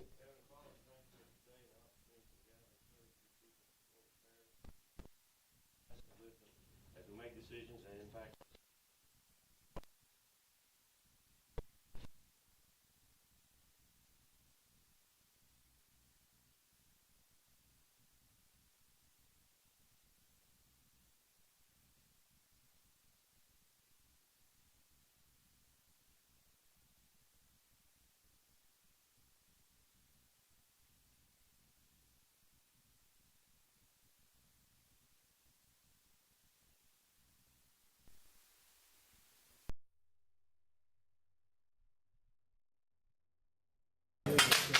As we make decisions, and in fact,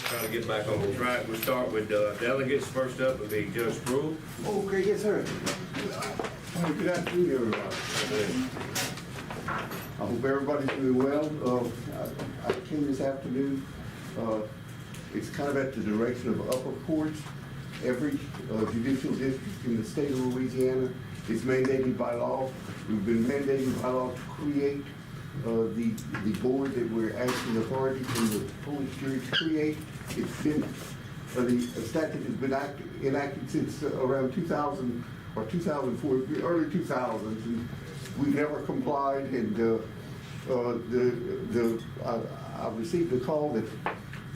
trying to get back on track. We'll start with delegates. First up will be Judge Brew. Okay, yes, sir. Good afternoon, everybody. I hope everybody's doing well. I came this afternoon. It's kind of at the direction of upper courts. Every judicial district in the state of Louisiana is mandated by law. We've been mandated by law to create the board that we're asking authority from the police jury to create. It's been, the statute has been enacted since around 2000 or 2004, the early 2000s, and we've never complied. And I received a call that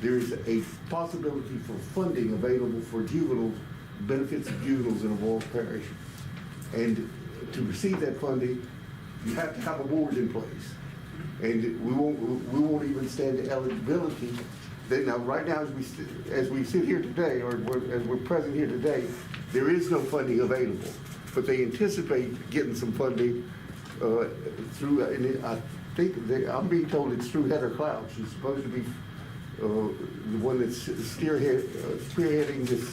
there's a possibility for funding available for juveniles, benefits of juveniles in Avoyelles Parish. And to receive that funding, you have to have a board in place. And we won't even stand the eligibility. Now, right now, as we sit here today, or as we're present here today, there is no funding available. But they anticipate getting some funding through. And I think I'm being told it's through Heather Cloud. She's supposed to be the one that's spearheading this,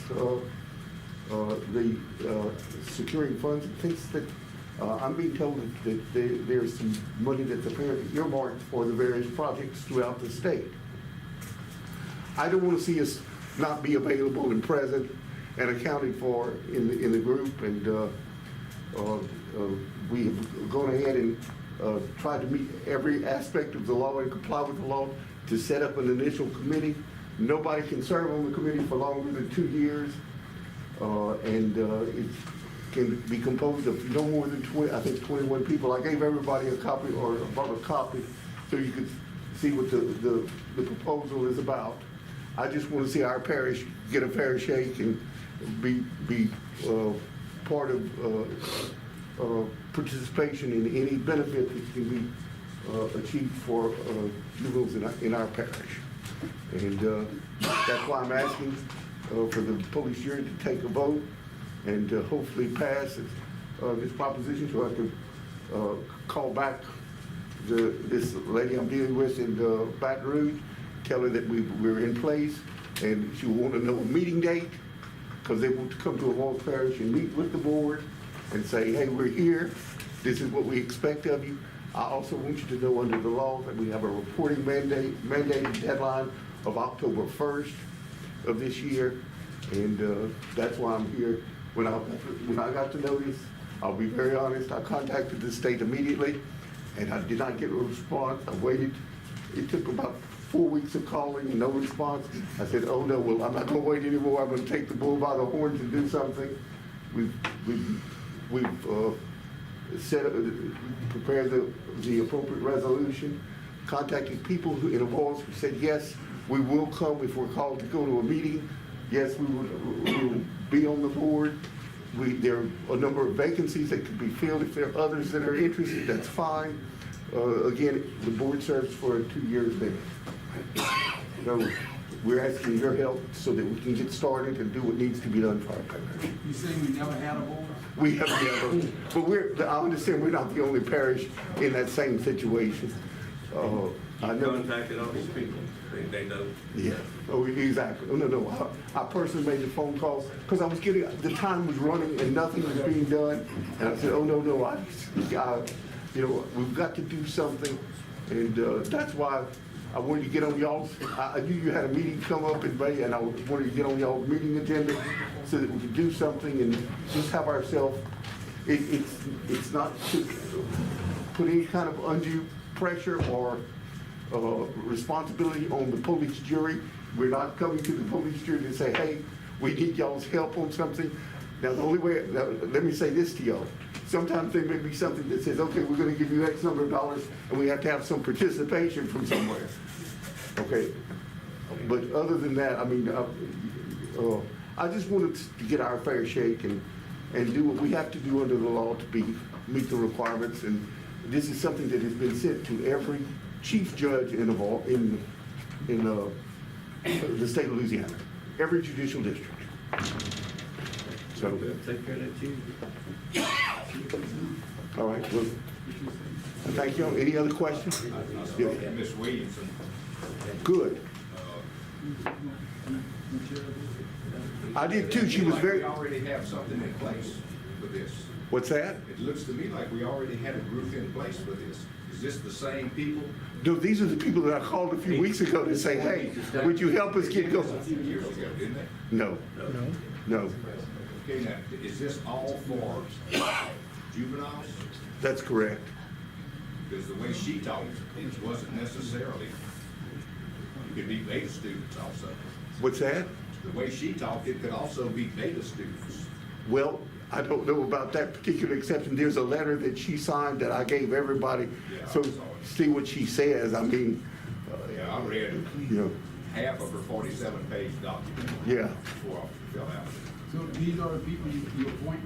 securing funds. It thinks that. I'm being told that there's some money that the parent earmarked for the various projects throughout the state. I don't want to see us not be available and present and accounted for in the group, and we have gone ahead and tried to meet every aspect of the law and comply with the law to set up an initial committee. Nobody can serve on the committee for longer than 2 years, and it can be composed of no more than 21 people. I gave everybody a copy, or about a copy, so you could see what the proposal is about. I just want to see our parish get a fair shake and be part of participation in any benefit that can be achieved for juveniles in our parish. And that's why I'm asking for the police jury to take a vote and hopefully pass this proposition, so I can call back this lady I'm dealing with in Baton Rouge, tell her that we're in place, and she will want to know a meeting date, because they want to come to Avoyelles Parish and meet with the board and say, hey, we're here, this is what we expect of you. I also want you to know under the law that we have a reporting mandated deadline of October 1st of this year, and that's why I'm here. When I got the notice, I'll be very honest, I contacted the state immediately, and I did not get a response. I waited. It took about 4 weeks of calling and no response. I said, oh no, well, I'm not going to wait anymore. I'm going to take the bull by the horns and do something. We've prepared the appropriate resolution, contacted people who in Avoyelles who said, yes, we will come if we're called to go to a meeting. Yes, we will be on the board. There are a number of vacancies that could be filled. If there are others that are interested, that's fine. Again, the board serves for 2 years there. So we're asking your help so that we can get started and do what needs to be done for our parish. You saying we never had a board? We have never, but I understand we're not the only parish in that same situation. I know. Contacted all these people. They know. Yeah. Oh, exactly. No. I personally made the phone calls because I was the time was running and nothing was being done, and I said, oh no, we've got to do something, and that's why I wanted to get on y'all's. I knew you had a meeting come up in May, and I wanted to get on y'all's meeting agenda so that we could do something and just have ourselves. It's not to put any kind of undue pressure or responsibility on the police jury. We're not coming to the police jury to say, hey, we need y'all's help on something. Now, the only way, now, let me say this to y'all. Sometimes there may be something that says, okay, we're gonna give you X number of dollars, and we have to have some participation from somewhere. Okay? But other than that, I mean, I just wanted to get our fair shake and do what we have to do under the law to meet the requirements. And this is something that has been sent to every chief judge in the state of Louisiana, every judicial district. So, Take care of that, Chief. all right, well, thank you. Any other questions? Yeah. Miss Williamson. Good. I did too. She was very, We already have something in place for this. what's that? It looks to me like we already had a group in place for this. Is this the same people? No, these are the people that I called a few weeks ago to say, hey, would you help us get A going? few years ago, didn't they? No, no, Okay, now, is this all for juveniles? that's correct. Because the way she talked, it wasn't necessarily, it could be beta students also. What's that? The way she talked, it could also be beta students. Well, I don't know about that particular exception. There's a letter that she signed that I gave everybody. Yeah, So I saw it. see what she says. I mean, Yeah, I read you know, half of her 47-page document yeah. before I fell out. So these are the people you appoint?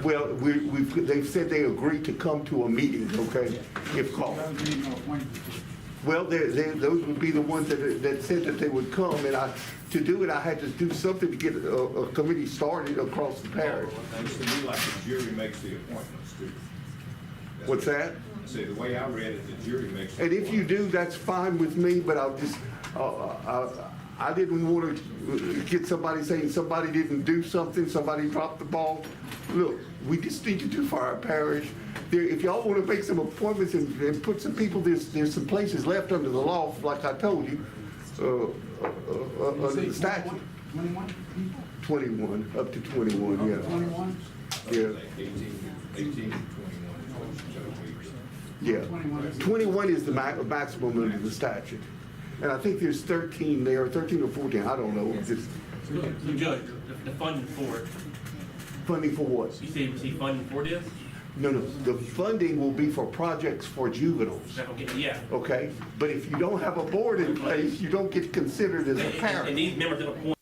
Well, they've said they agreed to come to a meeting, okay, if called. That was being appointed. Well, those would be the ones that said that they would come, and to do it, I had to do something to get a committee started across the parish. Looks to me like the jury makes the appointments too. What's that? I say, the way I read it, the jury makes. the And if you appointments. do, that's fine with me, but I didn't want to get somebody saying somebody didn't do something, somebody dropped the ball. Look, we just need to do for our parish. If y'all want to make some appointments and put some people, there's some places left under the law, like I told you, under the statute. 21 people? 21, up to 21, yeah. 21? Yeah, Like 18 to 21 weeks. yeah. 21 is- 21 is the maximum under the statute. And I think there's 13 there, 13 or 14, I don't know. Just So Judge, the funding for it, funding for what? you say you receive funding for this? No, the funding will be for projects for juveniles, Is that okay? Yeah. okay? But if you don't have a board in place, you don't get considered as a And parent. these members that appoint,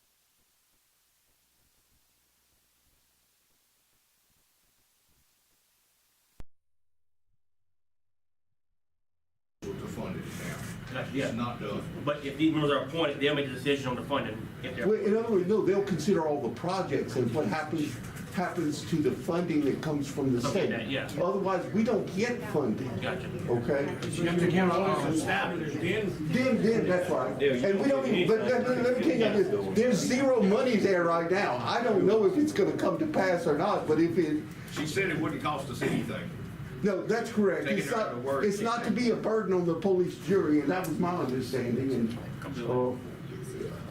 To fund it now. yeah. It's not done. But if these members are appointed, they'll make the decision on the funding. If they're, Well, in other words, no, they'll consider all the projects and what happens to the funding that comes from the Okay, state. that, yeah. Otherwise, we don't get funding, Gotcha. okay? You have to count all of them. Then, that's right. And we don't even, but let me tell you this, there's zero money there right now. I don't know if it's gonna come to pass or not, but if it, She said it wouldn't cost us anything. no, that's correct. Taking It's her not, at her word. it's not to be a burden on the police jury, and that was my understanding, and,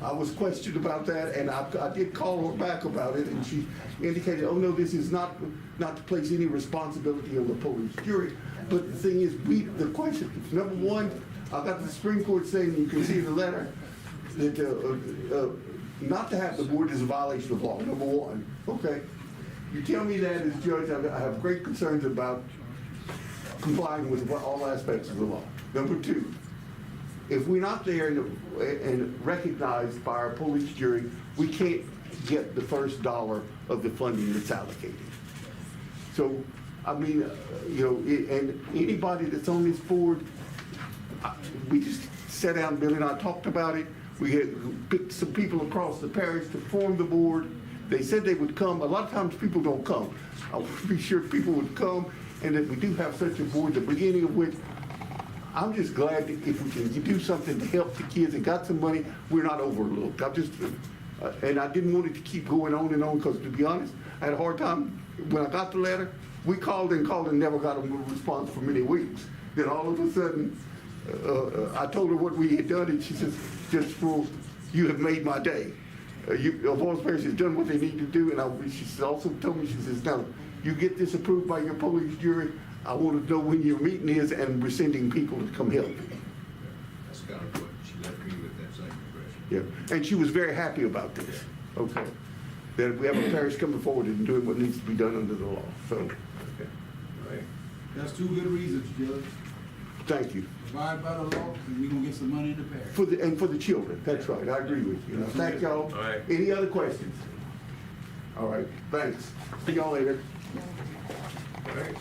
I was questioned about that, and I did call her back about it, and she indicated, oh, no, this is not to place any responsibility on the police jury. But the thing is, the question, number one, I got the Supreme Court saying, you can see the letter, that, not to have the board is a violation of law, number one, okay? You tell me that as judge, I have great concerns about complying with all aspects of the law. Number two, if we're not there and recognized by our police jury, we can't get the first dollar of the funding that's allocated. So, I mean, and anybody that's on this board, we just sat down, Billy and I talked about it. We had picked some people across the parish to form the board. They said they would come. A lot of times people don't come. I want to be sure people would come, and that we do have such a board, the beginning of which I'm just glad that if we can do something to help the kids and got some money, we're not overlooked. And I didn't want it to keep going on and on, because to be honest, I had a hard time when I got the letter. We called and never got a response for many weeks. Then all of a sudden, I told her what we had done, and she says, just for, you have made my day. Avoyelles Parish has done what they need to do, and she also told me, she says, now, you get this approved by your police jury, I want to know when your meeting is, and we're sending people to come help. That's kind of what she left me with, that same impression. Yeah, and she was very happy about this, okay? That we have a parish coming forward and doing what needs to be done under the law, so, Okay. All right. That's two good reasons, Judge. thank you. Provide by the law, and we gonna get some money in the parish. For the children, that's right, I agree with you. Thank y'all. All right. Any other questions? All right, thanks. See y'all later. All right.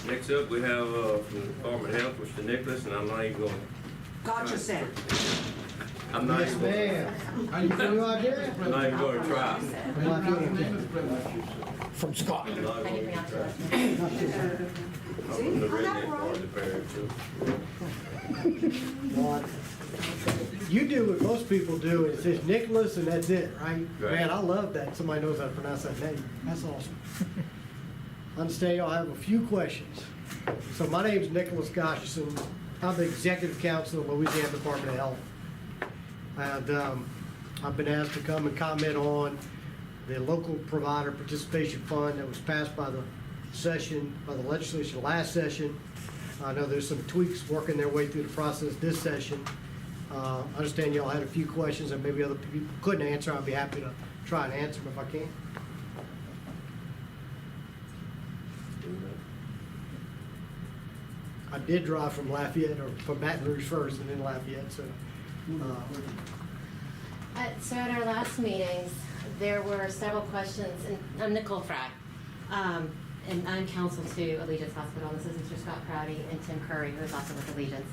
Next up, we have, from the Department of Health, Mr. Nicholas, and I'm not even going, Gotcha, Sam. I'm not Yes, even going, ma'am. How you doing? You out there? I'm not even going to try. From Scotland. I'm not How do you going to pronounce your try. last name? I'm from the redneck part of the parish, too. You do what most people do, it says Nicholas and that's it, right? Right. Man, I love that, somebody knows how to pronounce that name, that's awesome. Understand y'all have a few questions. So my name's Nicholas Gosherson, I'm the Executive Council of Louisiana Department of Health. And I've been asked to come and comment on the local provider participation fund that was passed by the legislation last session. I know there's some tweaks working their way through the process this session. I understand y'all had a few questions that maybe other people couldn't answer. I'd be happy to try and answer them if I can. I did drive from Lafayette, or from Baton Rouge first and then Lafayette, so. So at our last meetings, there were several questions, and I'm Nicole Frag, and I'm counsel to Allegiance Hospital, and this is Mr. Scott Crowdy and Tim Curry, who is also with Allegiance.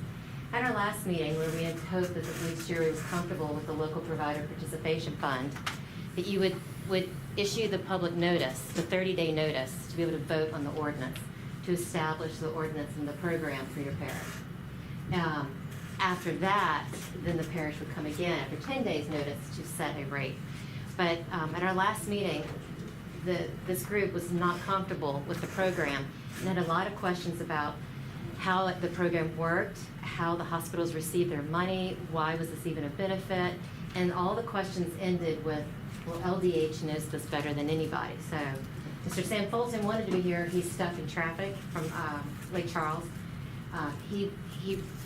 At our last meeting, where we had hoped that the police jury was comfortable with the local provider participation fund, that you would issue the public notice, the 30-day notice, to be able to vote on the ordinance, to establish the ordinance and the program for your parish. After that, then the parish would come again after 10 days' notice to set a rate. But at our last meeting, this group was not comfortable with the program and had a lot of questions about how the program worked, how the hospitals received their money, why was this even a benefit, and all the questions ended with, well, LDH knows this better than anybody. So Mr. Sam Fulton wanted to be here. He's stuck in traffic from Lake Charles. He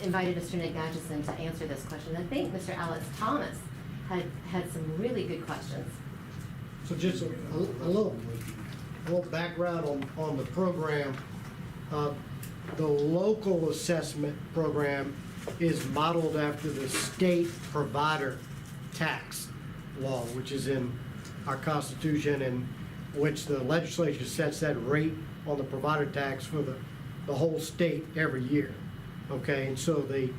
invited Mr. Nick Gadgeson to answer this question. I think Mr. Alex Thomas had some really good questions. So just a little background on the program. The local assessment program is modeled after the state provider tax law, which is in our Constitution, and which the legislature sets that rate on the provider tax for the whole state every year. Okay, and so they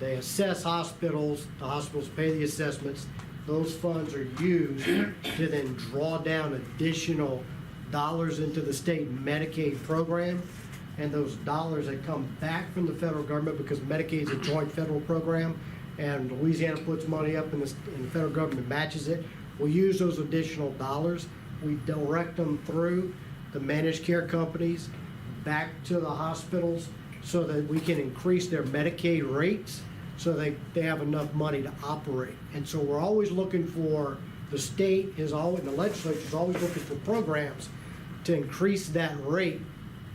assess hospitals, the hospitals pay the assessments, those funds are used to then draw down additional dollars into the state Medicaid program, and those dollars that come back from the federal government, because Medicaid is a joint federal program, and Louisiana puts money up and the federal government matches it, we use those additional dollars, we direct them through the managed care companies back to the hospitals so that we can increase their Medicaid rates so they have enough money to operate. And so we're always looking for, the state is always, and the legislature is always looking for programs to increase that rate,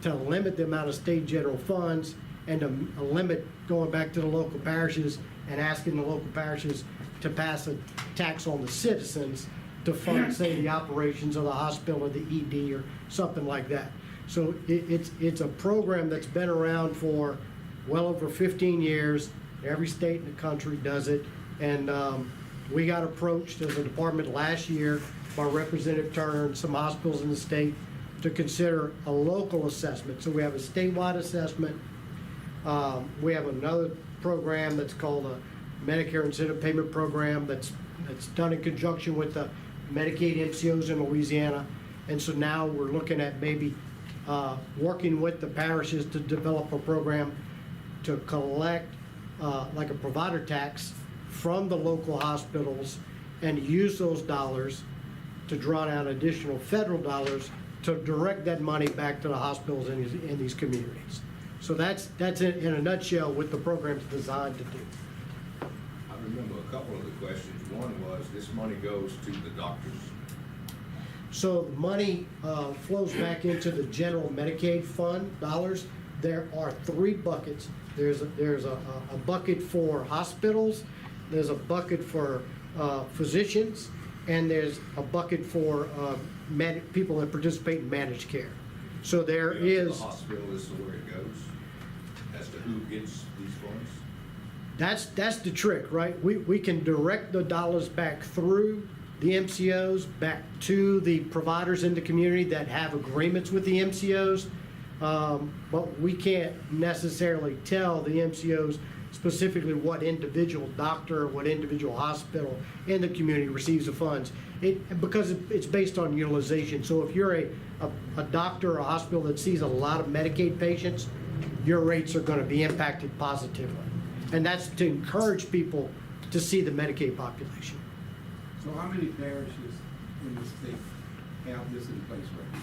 to limit the amount of state general funds, and to limit going back to the local parishes and asking the local parishes to pass a tax on the citizens to fund, say, the operations of the hospital or the ED or something like that. So it's a program that's been around for well over 15 years. Every state in the country does it. And we got approached as a department last year by Representative Turner and some hospitals in the state to consider a local assessment. So we have a statewide assessment. We have another program that's called a Medicare Incentive Payment Program that's done in conjunction with the Medicaid MCOs in Louisiana. And so now we're looking at maybe working with the parishes to develop a program to collect like a provider tax from the local hospitals and use those dollars to draw down additional federal dollars to direct that money back to the hospitals in these communities. So that's in a nutshell what the program's designed to do. I remember a couple of the questions. One was, this money goes to the doctors. So the money flows back into the general Medicaid fund dollars. There are three buckets. There's a bucket for hospitals, there's a bucket for physicians, and there's a bucket for people that participate in managed care. So there Yeah, to is, the hospital is where it goes, as to who gets these funds. that's the trick, right? We can direct the dollars back through the MCOs, back to the providers in the community that have agreements with the MCOs, but we can't necessarily tell the MCOs specifically what individual doctor, what individual hospital in the community receives the funds. Because it's based on utilization. So if you're a doctor or a hospital that sees a lot of Medicaid patients, your rates are going to be impacted positively. And that's to encourage people to see the Medicaid population. So how many parishes in the state have this in place right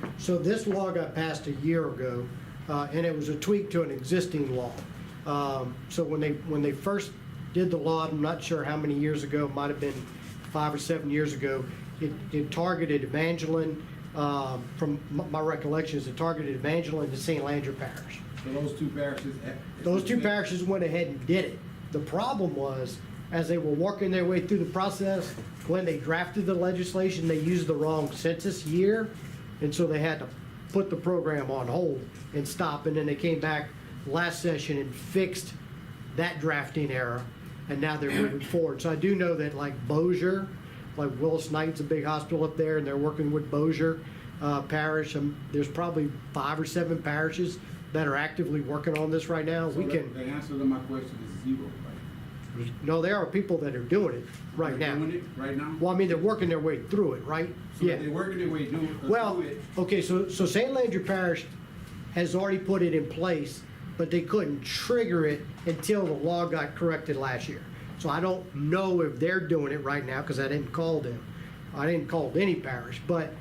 now? So this law got passed a year ago, and it was a tweak to an existing law. So when they first did the law, I'm not sure how many years ago, it might have been 5 or 7 years ago, it targeted Evangeline, from my recollections, it targeted Evangeline to St. Landry Parish. So those two parishes. Those two parishes went ahead and did it. The problem was, as they were working their way through the process, when they drafted the legislation, they used the wrong census year, and so they had to put the program on hold and stop, and then they came back last session and fixed that drafting error, and now they're moving forward. So I do know that like Bossier, like Willis Knight's a big hospital up there, and they're working with Bossier Parish. There's probably 5 or 7 parishes that are actively working on this right now. So We can, the answer to my question is 0, right? no, there are people that are doing it right They're now. doing it right now? Well, I mean, they're working their way through it, right? So they're working their way through Well, it. okay, so St. Landry Parish has already put it in place, but they couldn't trigger it until the law got corrected last year. So I don't know if they're doing it right now, because I didn't call them. I didn't call any parish, but,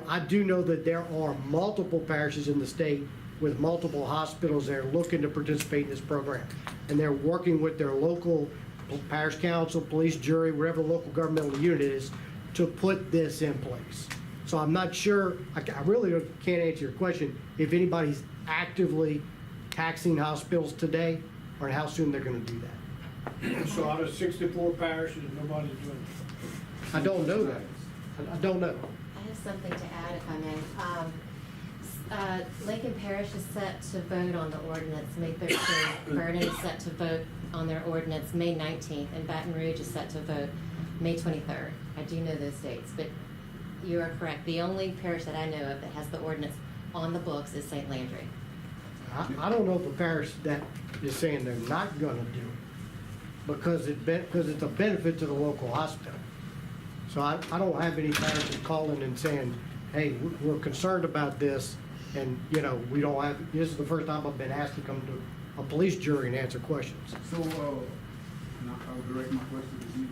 I do know that there are multiple parishes in the state with multiple hospitals that are looking to participate in this program. And they're working with their local parish council, police, jury, whatever local governmental unit is, to put this in place. So I'm not sure, I really can't answer your question, if anybody's actively taxing hospitals today, or how soon they're gonna do that. So out of 64 parishes, nobody's doing it. I don't know that. I don't know. I have something to add, if I may. Lincoln Parish is set to vote on the ordinance May 13th. Vernon is set to vote on their ordinance May 19th, and Baton Rouge is set to vote May 23rd. I do know those dates, but you are correct. The only parish that I know of that has the ordinance on the books is St. Landry. I don't know if a parish that is saying they're not gonna do it, because it's a benefit to the local hospital. So I don't have any parishes calling and saying, hey, we're concerned about this, and, we don't have, this is the first time I've been asked to come to a police jury and answer questions. So, now I'll direct my question to you.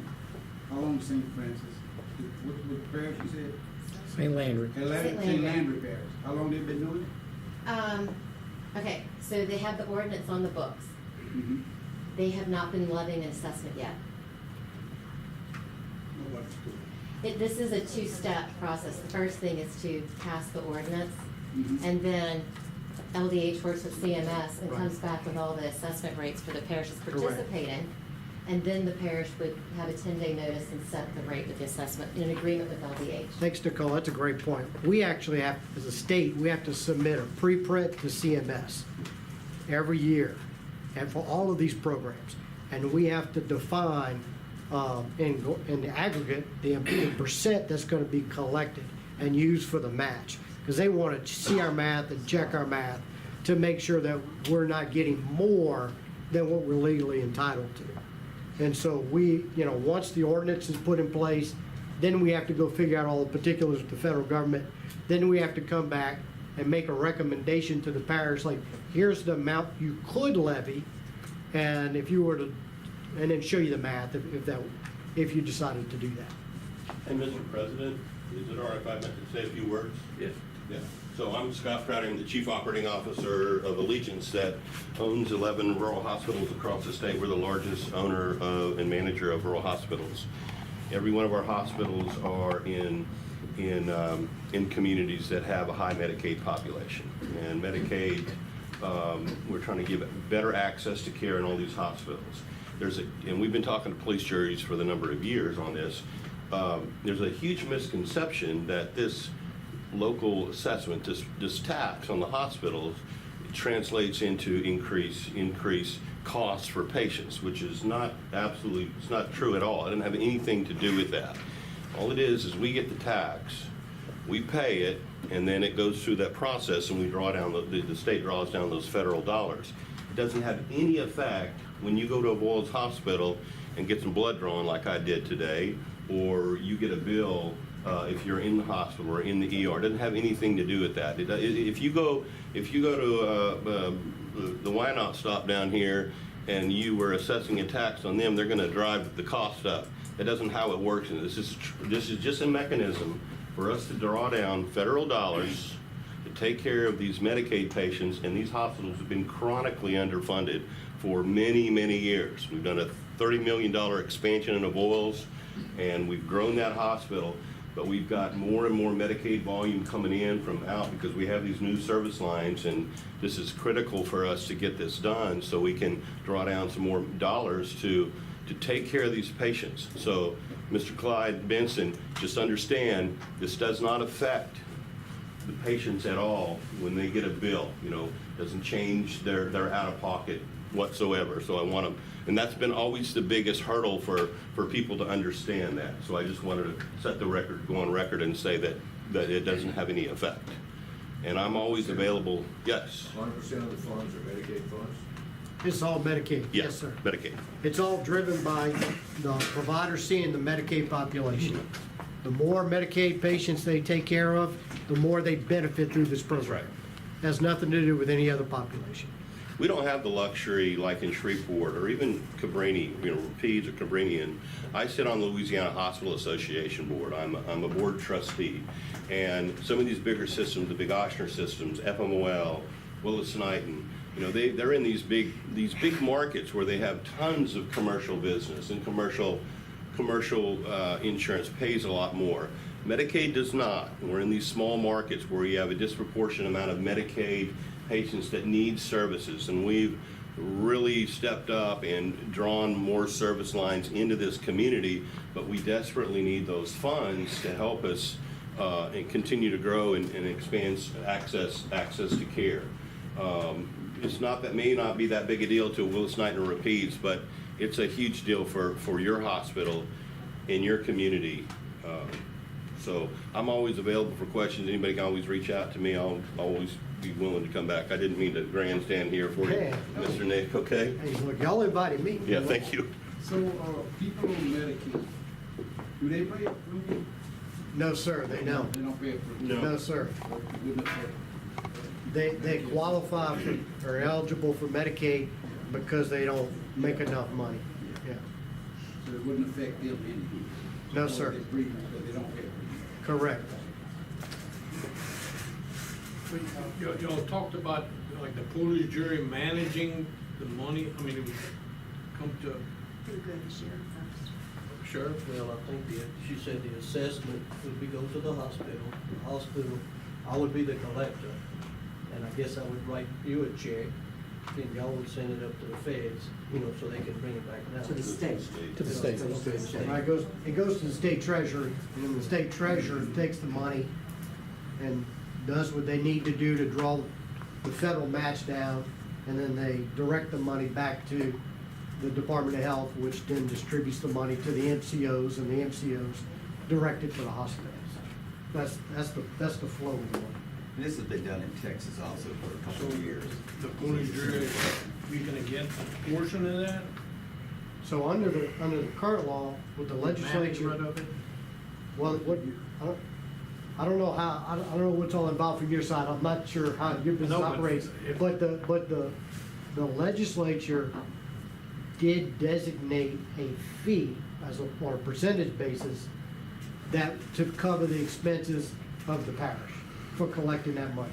How long is St. Francis? What parish you said? St. Landry. St. Landry. St. Landry Parish. How long they been doing it? Okay, so they have the ordinance on the books. Mm-hmm. They have not been levying an assessment yet. This is a two-step process. The first thing is to pass the ordinance, Mhm. and then LDH works with CMS and Right. comes back with all the assessment rates for the parishes Correct. participating. And then the parish would have a 10-day notice and set the rate with the assessment in agreement with LDH. Thanks, Nicole, that's a great point. We actually have, as a state, we have to submit a preprint to CMS every year, and for all of these programs. And we have to define, in the aggregate, the percent that's gonna be collected and used for the match. Because they wanna see our math and check our math to make sure that we're not getting more than what we're legally entitled to. And so we, once the ordinance is put in place, then we have to go figure out all the particulars with the federal government. Then we have to come back and make a recommendation to the parish, like, here's the amount you could levy, and if you were to, and then show you the math if you decided to do that. Hey, Mr. President, is it all right if I meant to say a few words? Yes. Yeah. So I'm Scott Crowdy, I'm the Chief Operating Officer of Allegiance that owns 11 rural hospitals across the state. We're the largest owner and manager of rural hospitals. Every one of our hospitals are in communities that have a high Medicaid population. And Medicaid We're trying to give better access to care in all these hospitals. And we've been talking to police juries for the number of years on this. There's a huge misconception that this local assessment, this tax on the hospitals, translates into increased costs for patients, which is it's not true at all. It doesn't have anything to do with that. All it is we get the tax, we pay it, and then it goes through that process, and we draw down, the state draws down those federal dollars. It doesn't have any effect when you go to Avoyelles Hospital and get some blood drawn like I did today, or you get a bill if you're in the hospital or in the ER. It doesn't have anything to do with that. If you go to the Wynot stop down here and you were assessing a tax on them, they're going to drive the cost up. That isn't how it works. And this is just a mechanism for us to draw down federal dollars to take care of these Medicaid patients, and these hospitals have been chronically underfunded for many, many years. We've done a $30 million expansion in Avoyelles, and we've grown that hospital, but we've got more and more Medicaid volume coming in from out because we have these new service lines, and this is critical for us to get this done so we can draw down some more dollars to take care of these patients. So, Mr. Clyde Benson, just understand, this does not affect the patients at all when they get a bill. Doesn't change their out-of-pocket whatsoever. So I want to, and that's been always the biggest hurdle for people to understand that. So I just wanted to set the record, go on record and say that it doesn't have any effect. And I'm always available. Yes. 100% of the funds are Medicaid funds? It's all Medicaid. Yes, sir. Medicaid. It's all driven by the provider seeing the Medicaid population. The more Medicaid patients they take care of, the more they benefit through this program. It has nothing to do with any other population. We don't have the luxury like in Shreveport or even Cabrini, Rapides or Cabrini. And I sit on the Louisiana Hospital Association board. I'm a board trustee. And some of these bigger systems, the big Ochsner systems, FMOL, Willis-Knighton, they're in these big markets where they have tons of commercial business, and commercial insurance pays a lot more. Medicaid does not. We're in these small markets where you have a disproportionate amount of Medicaid patients that need services, and we've really stepped up and drawn more service lines into this community, but we desperately need those funds to help us and continue to grow and expand access to care. That may not be that big a deal to Willis-Knighton or Rapides, but it's a huge deal for your hospital in your community. So I'm always available for questions. Anybody can always reach out to me. I'll always be willing to come back. I didn't mean to grandstand here for you, Mr. Nick, okay? Hey, look, y'all invited me. Yeah, thank you. So, people on Medicaid, do they pay a premium? No, sir, they don't. They don't pay a premium? No, sir. It wouldn't affect- They qualify for, or eligible for Medicaid because they don't make enough money. Yeah. So it wouldn't affect them any? No, sir. They breathe because they don't pay a premium? Correct. Y'all talked about like the police jury managing the money. I mean, it would come to sheriff. Well, I think she said the assessment would be go to the hospital. The hospital, I would be the collector. And I guess I would write you a check, then y'all would send it up to the feds, so they can bring it back down. To the state. To the state. Right, it goes to the state treasurer, and then the state treasurer takes the money and does what they need to do to draw the federal match down, and then they direct the money back to the Department of Health, which then distributes the money to the MCOs, and the MCOs direct it to the hospitals. That's the flow of the money. This has been done in Texas also for a couple of years. The police jury, we gonna get a portion of that? So under the current law, with the legislature, Management of it? well, I don't know how, I don't know what's all involved from your side. I'm not sure how your business No, but operates. if- But the legislature did designate a fee on a percentage basis to cover the expenses of the parish for collecting that money.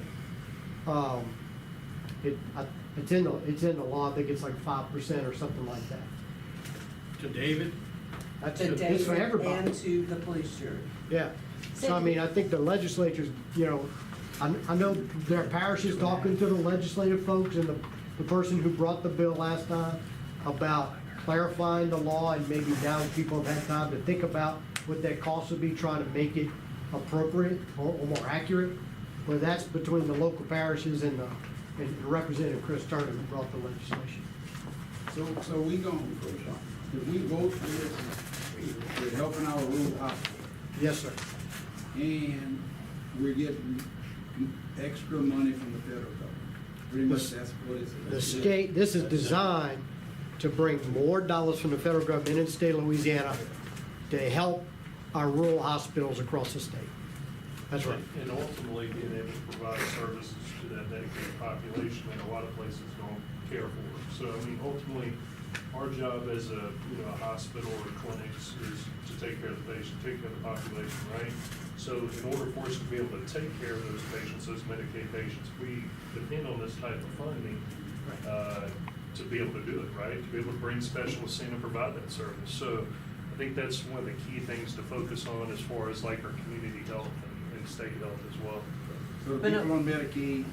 It's in the law. I think it's like 5% or something like that. To David? It's for everybody. And to the police jury. Yeah. So I mean, I think the legislature's, I know their parish is talking to the legislative folks and the person who brought the bill last time about clarifying the law, and maybe now people have had time to think about what that cost would be, trying to make it appropriate or more accurate. But that's between the local parishes and Representative Chris Turner who brought the legislation. So we going, if we vote for this, we're helping our rural hospitals, Yes, sir. and we're getting extra money from the federal government. Pretty much that's what it's. The state, this is designed to bring more dollars from the federal government in the state of Louisiana to help our rural hospitals across the state. That's right. And ultimately being able to provide services to that dedicated population that a lot of places don't care for. So, I mean, ultimately, our job as a hospital or clinics is to take care of the patient, take care of the population, right? So in order for us to be able to take care of those patients, those Medicaid patients, we depend on this type of funding to be able to do it, right? To be able to bring specialists in and provide that service. So I think that's one of the key things to focus on as far as like our community health and state health as well. So the people on Medicaid,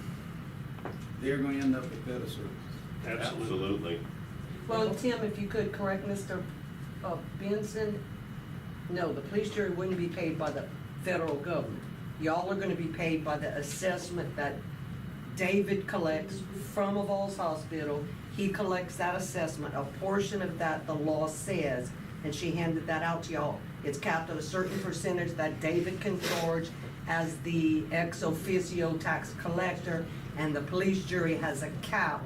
they're gonna end up with better services. Absolutely. Well, Tim, if you could correct Mr. Benson, no, the police jury wouldn't be paid by the federal government. Y'all are gonna be paid by the assessment that David collects from Avoyelles Hospital. He collects that assessment, a portion of that the law says, and she handed that out to y'all. It's capped at a certain percentage that David can charge as the ex officio tax collector, and the police jury has a cap,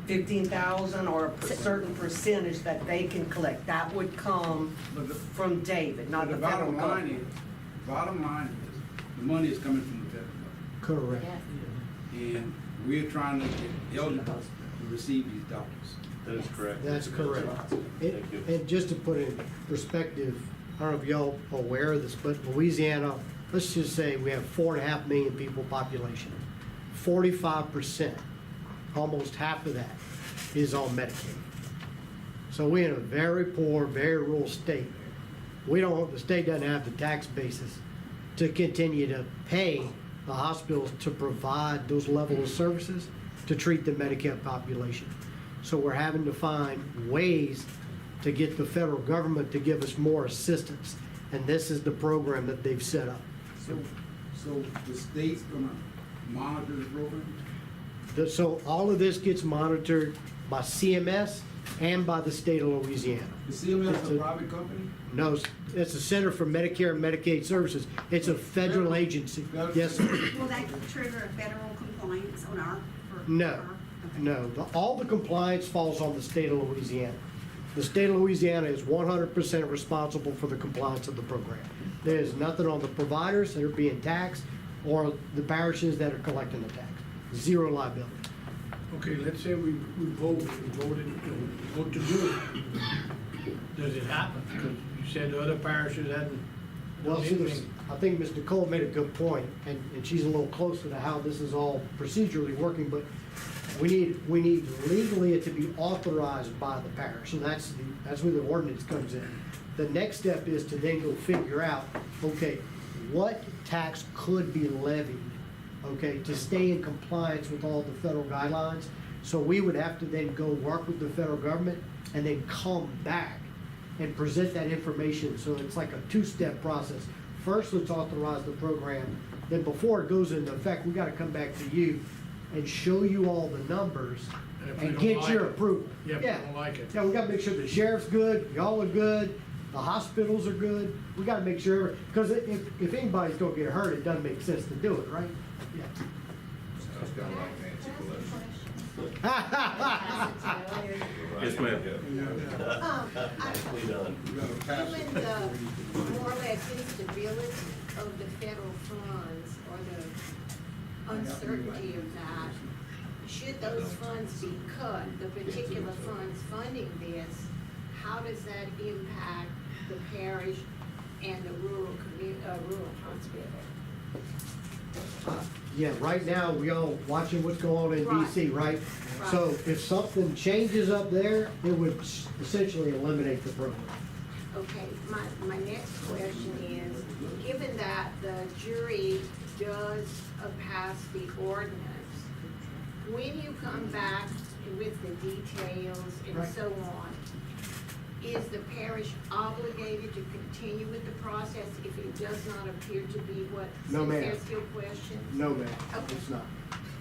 15,000 or a certain percentage that they can collect. That would come from David, not the federal government. Bottom line is, the money is coming from the federal government. Correct. And we're trying to get eligible to receive these dollars. That is correct. That's correct. Thank you. And just to put in perspective, I don't know if y'all are aware of this, but Louisiana, let's just say we have 4.5 million people population. 45%, almost half of that, is on Medicaid. So we're in a very poor, very rural state. The state doesn't have the tax basis to continue to pay the hospitals to provide those level of services to treat the Medicare population. So we're having to find ways to get the federal government to give us more assistance. And this is the program that they've set up. So the state's gonna monitor the program? So all of this gets monitored by CMS and by the state of Louisiana. The CMS is a private company? No, it's the Center for Medicare and Medicaid Services. It's a federal agency. Yes, sir. Will that trigger a federal compliance on our? No, no. All the compliance falls on the state of Louisiana. The state of Louisiana is 100% responsible for the compliance of the program. There is nothing on the providers that are being taxed or the parishes that are collecting the tax. Zero liability. Okay, let's say we voted to do it. Does it happen? Because you said the other parishes hadn't Well, done see, anything. I think Ms. Nicole made a good point, and she's a little closer to how this is all procedurally working, but we need legally it to be authorized by the parish, and that's where the ordinance comes in. The next step is to then go figure out, okay, what tax could be levied, okay, to stay in compliance with all the federal guidelines. So we would have to then go work with the federal government and then come back and present that information. So it's like a two-step process. First, let's authorize the program. Then before it goes into effect, we gotta come back to you and show you all the numbers If we and don't get like your it. approval. Yeah, if we don't like it. Yeah, we gotta make sure the sheriff's good, y'all are good, the hospitals are good. We gotta make sure, because if anybody's gonna get hurt, it doesn't make sense to do it, right? Yeah. Sounds kind of like Nancy Pelosi. Yes, ma'am. Nicely done. Given the more or less instability of the federal funds or the uncertainty of that, should those funds be cut, the particular funds funding this, how does that impact the parish and the rural hospital? Yeah, right now, we all watching what's going on in DC, right? So if something changes up there, it would essentially eliminate the program. Okay, my next question is, given that the jury does pass the ordinance, when you come back with the details and Right. so on, is the parish obligated to continue with the process if it does not appear to be what? No, ma'am. Is there still questions? No, ma'am, Okay. it's not.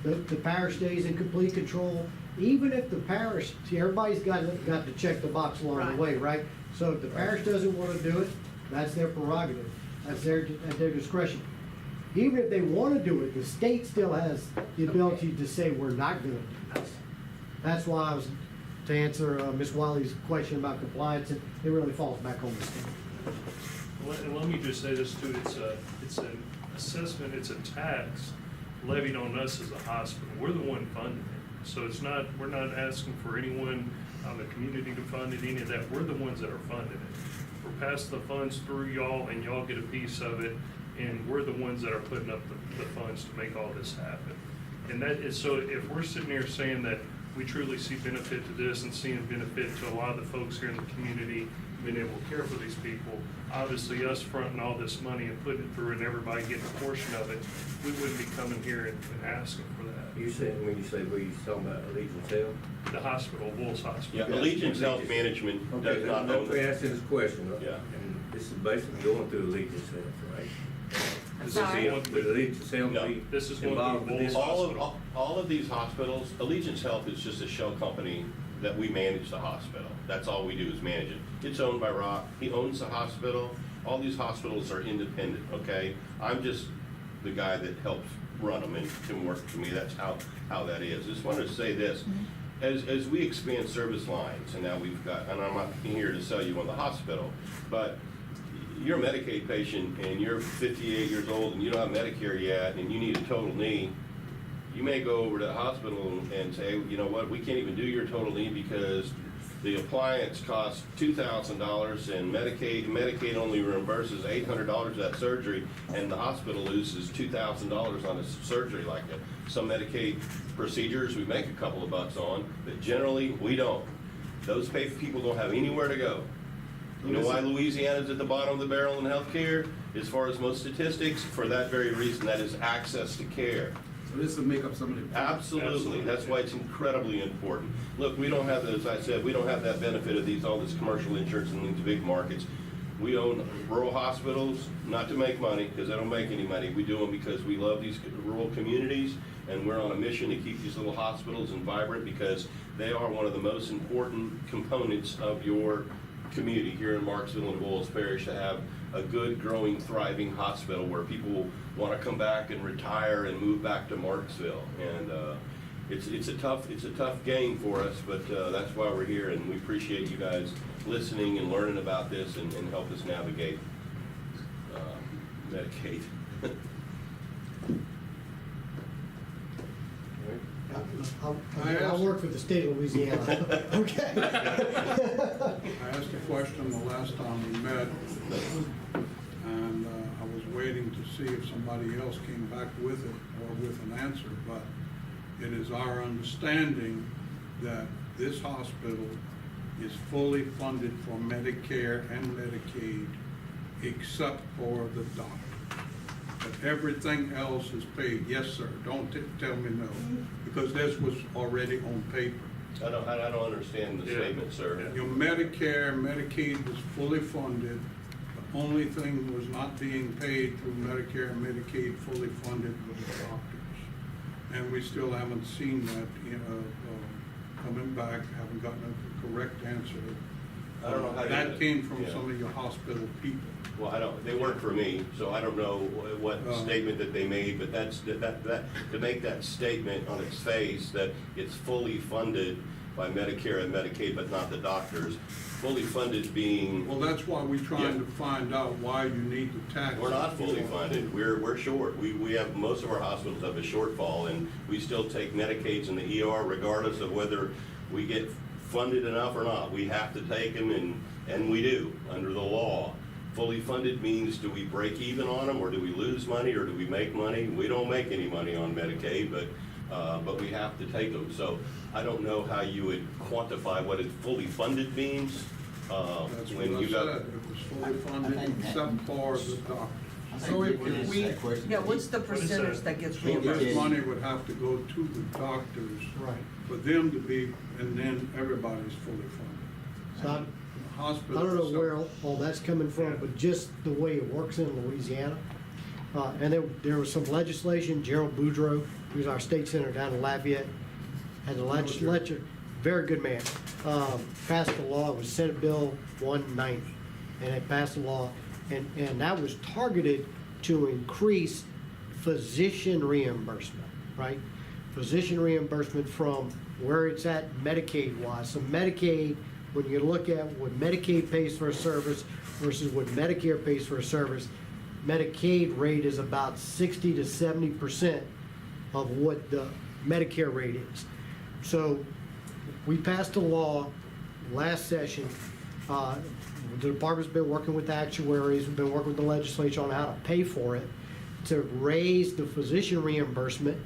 The parish stays in complete control, even if the parish, see, everybody's got to check the box along Right. the way, right? So if the parish doesn't want to do it, that's their prerogative, that's at their discretion. Even if they want to do it, the state still has the ability to say, we're not going to do this. That's why I was, to answer Ms. Wiley's question about compliance, it really falls back on the state. And let me just say this too, it's an assessment, it's a tax levied on us as a hospital. We're the one funding it. So it's not, we're not asking for anyone on the community to fund it, any of that. We're the ones that are funding it. We're passing the funds through y'all and y'all get a piece of it, and we're the ones that are putting up the funds to make all this happen. And that is, so if we're sitting here saying that we truly see benefit to this and seeing benefit to a lot of the folks here in the community, being able to care for these people, obviously us fronting all this money and putting it through and everybody getting a portion of it, we wouldn't be coming here and asking for that. You said, when you say we, you talking about Allegiance Health? The hospital, Avoyelles Hospital. Yeah, Allegiance Health Management does Okay, not let own me it. ask you this question. Yeah. And this is basically going through Allegiance Health, right? I'm This is sorry? the- Would Allegiance Health No. be This is going involved through with this? Avoyelles. All of these hospitals, Allegiance Health is just a shell company that we manage the hospital. That's all we do is manage it. It's owned by Rock. He owns the hospital. All these hospitals are independent, okay? I'm just the guy that helps run them and can work for me. That's how that is. Just wanted to say this. As we expand service lines, and now we've got, and I'm not here to sell you on the hospital, but you're a Medicaid patient and you're 58 years old and you don't have Medicare yet and you need a total knee, you may go over to the hospital and say, you know what, we can't even do your total knee because the appliance costs $2,000 and Medicaid only reimburses $800 of that surgery, and the hospital loses $2,000 on a surgery like that. Some Medicaid procedures we make a couple of bucks on, but generally we don't. Those people don't have anywhere to go. You know why Louisiana's at the bottom of the barrel in healthcare? As far as most statistics, for that very reason, that is access to care. So this will make up some of the. Absolutely, that's why it's incredibly important. Look, we don't have, as I said, we don't have that benefit of all this commercial insurance in these big markets. We own rural hospitals, not to make money, because they don't make any money. We do them because we love these rural communities, and we're on a mission to keep these little hospitals vibrant because they are one of the most important components of your community here in Marksville and Avoyelles Parish, to have a good, growing, thriving hospital where people want to come back and retire and move back to Marksville. And it's a tough game for us, but that's why we're here, and we appreciate you guys listening and learning about this and help us navigate Medicaid. I'll work for the state of Louisiana. Okay. I asked a question the last time we met, and I was waiting to see if somebody else came back with it or with an answer, but it is our understanding that this hospital is fully funded for Medicare and Medicaid, except for the doctor. But everything else is paid. Yes, sir. Don't tell me no, because this was already on paper. I don't understand the statement, sir. Your Medicare, Medicaid was fully funded. The only thing that was not being paid through Medicare and Medicaid fully funded was the doctors. And we still haven't seen that, coming back, haven't gotten a correct answer. I don't know how that came from some of your hospital people. Well, they work for me, so I don't know what statement that they made, but that to make that statement on its face that it's fully funded by Medicare and Medicaid, but not the doctors, fully funded being. Well, that's why we're trying to find out why you need the tax. We're not fully funded. We're short. We have, most of our hospitals have a shortfall, and we still take Medicaids in the ER regardless of whether we get funded enough or not. We have to take them, and we do under the law. Fully funded means, do we break even on them, or do we lose money, or do we make money? We don't make any money on Medicaid, but we have to take them. So I don't know how you would quantify what it fully funded means. That's when what I you got. said. It was fully funded except for the doctors. So if we, Yeah, what's the percentage that gets so reimbursed? this money would have to go to the doctors. Right. For them to be, and then everybody's fully funded. So And the hospital. I don't know itself- where all that's coming from, but just the way it works in Louisiana. And there was some legislation, Gerald Boudreaux, who's our state senator down in Lafayette, had the legislature, very good man, passed a law, it was Senate Bill 190. And it passed a law, and that was targeted to increase physician reimbursement, right? Physician reimbursement from where it's at Medicaid-wise. So Medicaid, when you look at what Medicaid pays for a service versus what Medicare pays for a service, Medicaid rate is about 60 to 70% of what the Medicare rate is. So we passed a law last session. The department's been working with the actuaries, we've been working with the legislature on how to pay for it, to raise the physician reimbursement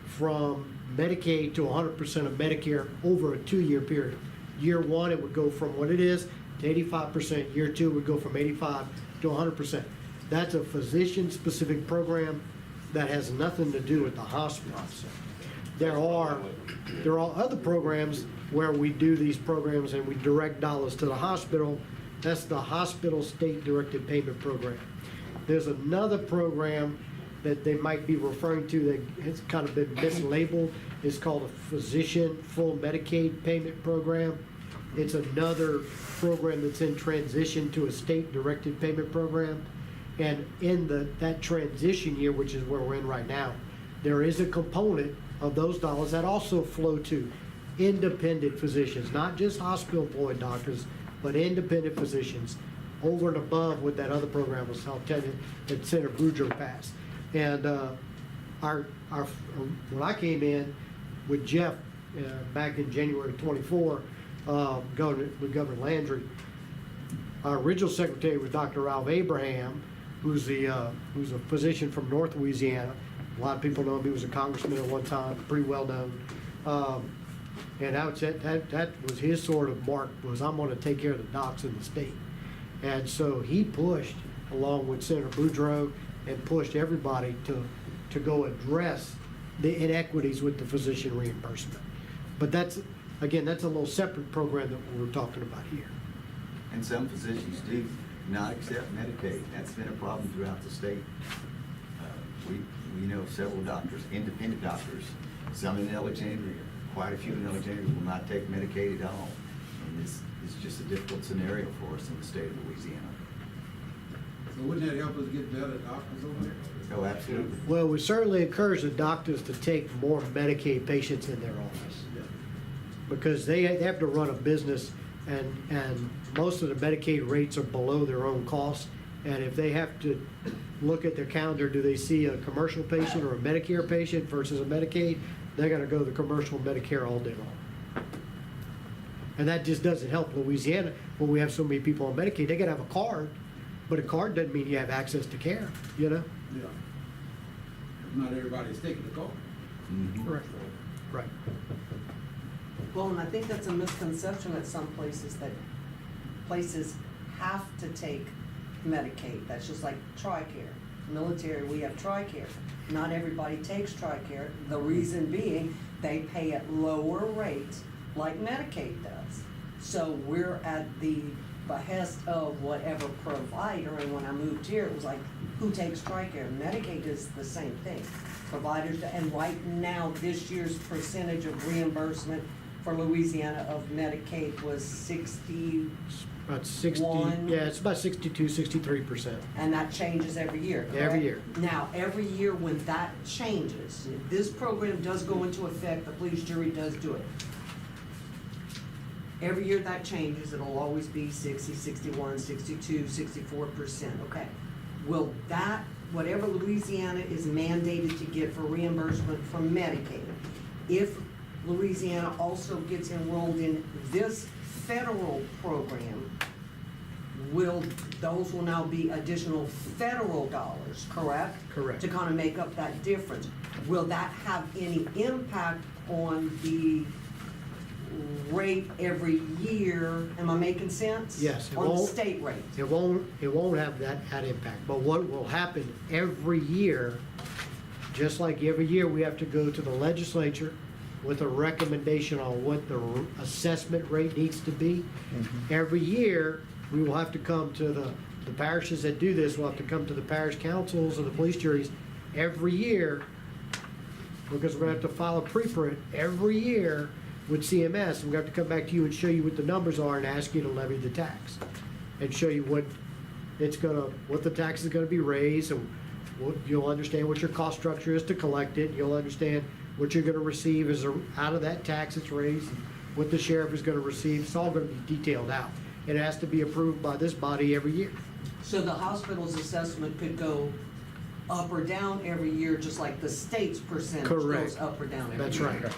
from Medicaid to 100% of Medicare over a 2-year period. Year one, it would go from what it is to 85%. Year two would go from 85 to 100%. That's a physician-specific program that has nothing to do with the hospital. There are other programs where we do these programs and we direct dollars to the hospital. That's the hospital state-directed payment program. There's another program that they might be referring to that has kind of been mislabeled. It's called a physician full Medicaid payment program. It's another program that's in transition to a state-directed payment program. And in that transition year, which is where we're in right now, there is a component of those dollars that also flow to independent physicians, not just hospital-employed doctors, but independent physicians, over and above what that other program was that Senator Boudreaux passed. And when I came in with Jeff back in January 24, with Governor Landry, our original secretary was Dr. Ralph Abraham, who's a physician from North Louisiana. A lot of people know him. He was a congressman at one time, pretty well known. And that was his sort of mark, was I'm going to take care of the docs in the state. And so he pushed, along with Senator Boudreaux, and pushed everybody to go address the inequities with the physician reimbursement. But that's a little separate program that we're talking about here. And some physicians do not accept Medicaid. That's been a problem throughout the state. We know several doctors, independent doctors, some in Alexandria, quite a few in Alexandria will not take Medicaid at all. And this is just a difficult scenario for us in the state of Louisiana. So wouldn't that help us get better doctors over there? Oh, absolutely. Well, we certainly encourage the doctors to take more Medicaid patients in their office, because they have to run a business, and most of the Medicaid rates are below their own costs. And if they have to look at their calendar, do they see a commercial patient or a Medicare patient versus a Medicaid, they're gonna go to the commercial Medicare all day long. And that just doesn't help Louisiana, when we have so many people on Medicaid. They gotta have a card, but a card doesn't mean you have access to care, you know? Yeah. Not everybody's taking the call. Right. Right. Well, and I think that's a misconception at some places, that places have to take Medicaid. That's just like TRICARE. Military, we have TRICARE. Not everybody takes TRICARE. The reason being, they pay at lower rates like Medicaid does. So we're at the behest of whatever provider, and when I moved here, it was like, who takes TRICARE? Medicaid is the same thing. Providers, and right now, this year's percentage of reimbursement for Louisiana of Medicaid was 60. About 60, yeah, it's about 62, 63%. And that changes every year, correct? Every year. Now, every year when that changes, if this program does go into effect, the police jury does do it. Every year that changes, it'll always be 60, 61, 62, 64%, okay? Will that, whatever Louisiana is mandated to get for reimbursement from Medicaid, if Louisiana also gets enrolled in this federal program, those will now be additional federal dollars, correct? Correct. To kind of make up that difference. Will that have any impact on the rate rate every year. Am I making sense? Yes, it On the won't- state rate. It won't have that impact, but what will happen every year, just like every year, we have to go to the legislature with a recommendation on what the assessment rate needs to be. Every year, we will have to come to the parishes that do this will have to come to the parish councils and the police juries every year, because we're gonna have to file a preprint every year with CMS. We're gonna have to come back to you and show you what the numbers are and ask you to levy the tax. And show you what the tax is gonna be raised, and you'll understand what your cost structure is to collect it. You'll understand what you're gonna receive out of that tax that's raised, and what the sheriff is gonna receive. It's all gonna be detailed out. It has to be approved by this body every year. So the hospital's assessment could go up or down every year, just like the state's percentage Correct. goes up or down every year. That's right.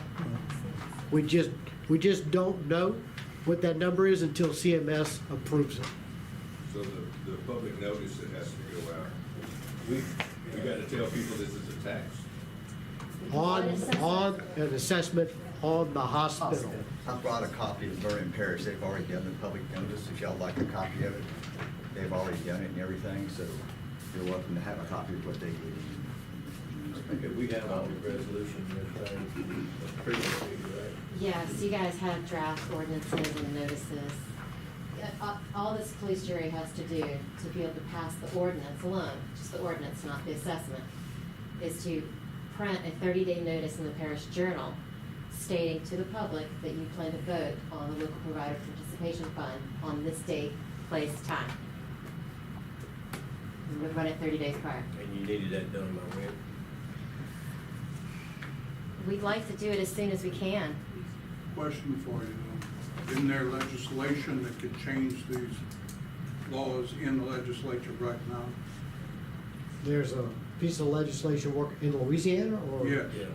We just don't know what that number is until CMS approves it. So the public notice that has to go out, we gotta tell people this is a tax. On an assessment on the hospital. I brought a copy of Vernon Parish. They've already done the public notice. If y'all like a copy of it, they've already done it and everything, so you're welcome to have a copy of what they did. Okay, we have all the resolution previously, right? Yes, you guys have draft ordinances and notices. All this police jury has to do to be able to pass the ordinance alone, just the ordinance, not the assessment, is to print a 30-day notice in the parish journal stating to the public that you plan to vote on the local provider participation fund on this date, place, time. And we run it 30 days prior. And you needed that done by when? We'd like to do it as soon as we can. Question for you. Isn't there legislation that could change these laws in the legislature right now? There's a piece of legislation work in Louisiana, or? Yes. Yeah.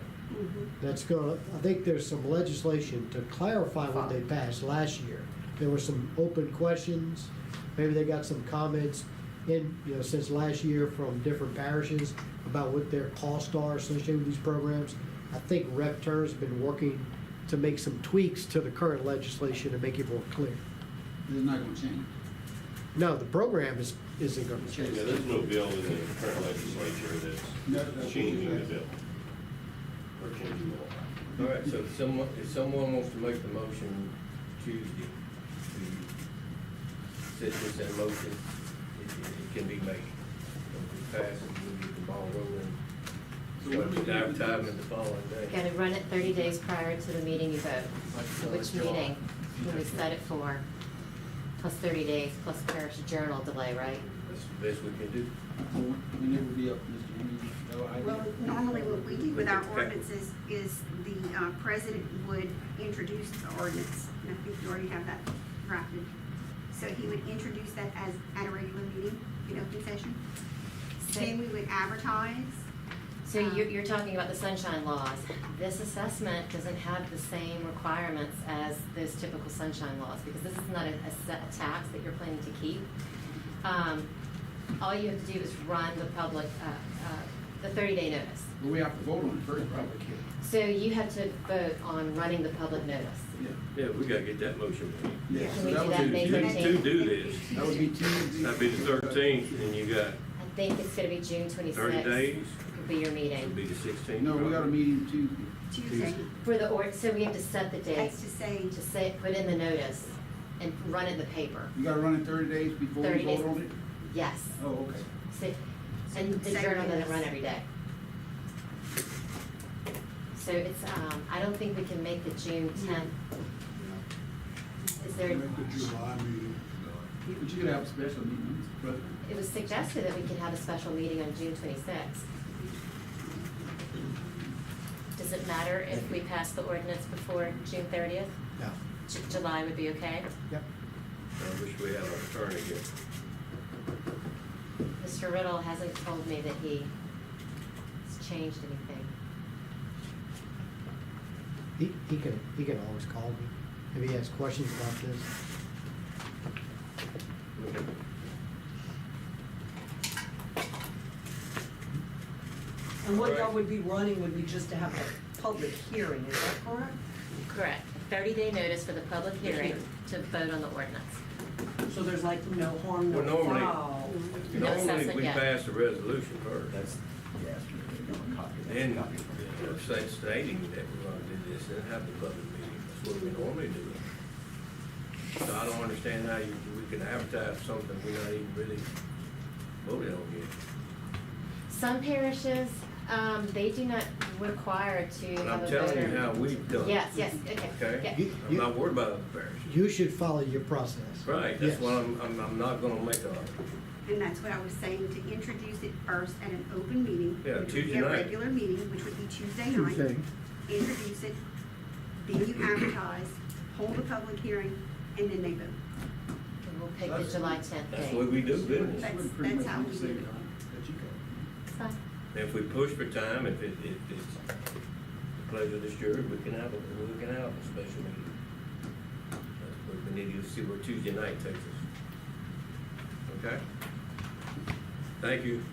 That's I think there's some legislation to clarify what they passed last year. There were some open questions, maybe they got some comments since last year from different parishes about what their costs are associated with these programs. I think Rep. Turner's been working to make some tweaks to the current legislation to make it more clear. It's not gonna change. No, the program isn't gonna Yeah, change. there's no bill in the current legislature that's changing the bill. Or changing the law. All right, so if someone wants to make the motion Tuesday to set this in motion, it can be made. If it passes, we'll get the ball rolling. Start the advertisement the following day. Got to run it 30 days prior to the meeting you vote. So which meeting can we set it for? Plus 30 days, plus parish journal delay, right? That's the best we can do. And it would be up to Mr. Henry. No idea. Well, normally what we do with our ordinances is the president would introduce the ordinance, and I think you already have that drafted. So he would introduce that at a regular meeting, in open session. Then we would advertise. So you're talking about the sunshine laws. This assessment doesn't have the same requirements as those typical sunshine laws, because this is not a tax that you're planning to keep. All you have to do is run the public, the 30-day notice. But we have to vote on it first, public hearing. So you have to vote on running the public notice. Yeah, we gotta get that motion. Yeah. Can we So do that May To 13th? do this, That would be Tuesday. that'd be the 13th, and you got I think it's gonna be June 26th. 30 days, Could be your it'd meeting. be the 16th. No, we got a meeting Tuesday. Tuesday. For the, so we have to set the date, That's to say, put in the notice and run it in the paper. You gotta run it 30 days before we 30 days. vote on it? Yes. Oh, okay. So- And the journal doesn't run every day. So it's, I don't think we can make the June 10th. Is there, Make the July meeting. But you could have a special meeting, but it was suggested that we could have a special meeting on June 26th. Does it matter if we pass the ordinance before June 30th? No. July would be okay? Yep. I wish we had an attorney here. Mr. Riddle hasn't told me that he has changed anything. He can always call me if he has questions about this. And what y'all would be running would be just to have a public hearing, is that correct? Correct. 30-day notice for the public hearing to vote on the ordinance. So there's like no harm, no Well, foul. No normally assessment we yet. pass a resolution first. That's, yes, a copy. Then, stating that we're gonna do this, then have the public meeting, that's what we normally do. So I don't understand how we can advertise something we're not even really voted on yet. Some parishes, they do not require to But have I'm a telling you voter. how we've done it. Yes, okay. Okay? Yeah. I'm not worried about other parishes. You should follow your process. Right, that's Yes. why I'm not gonna make a, And that's what I was saying, to introduce it first at an open meeting. Yeah, which would be Tuesday a night. regular meeting, which would be Tuesday night. Introduce it, then you advertise, hold a public hearing, and then they vote. And we'll pick the July 10th that's date. the way we do business. That's how we do it. It's fine. If we push for time, if it's the pleasure of the jury, we can have a special meeting. That's what we need to see where Tuesday night takes us. Okay? Thank you.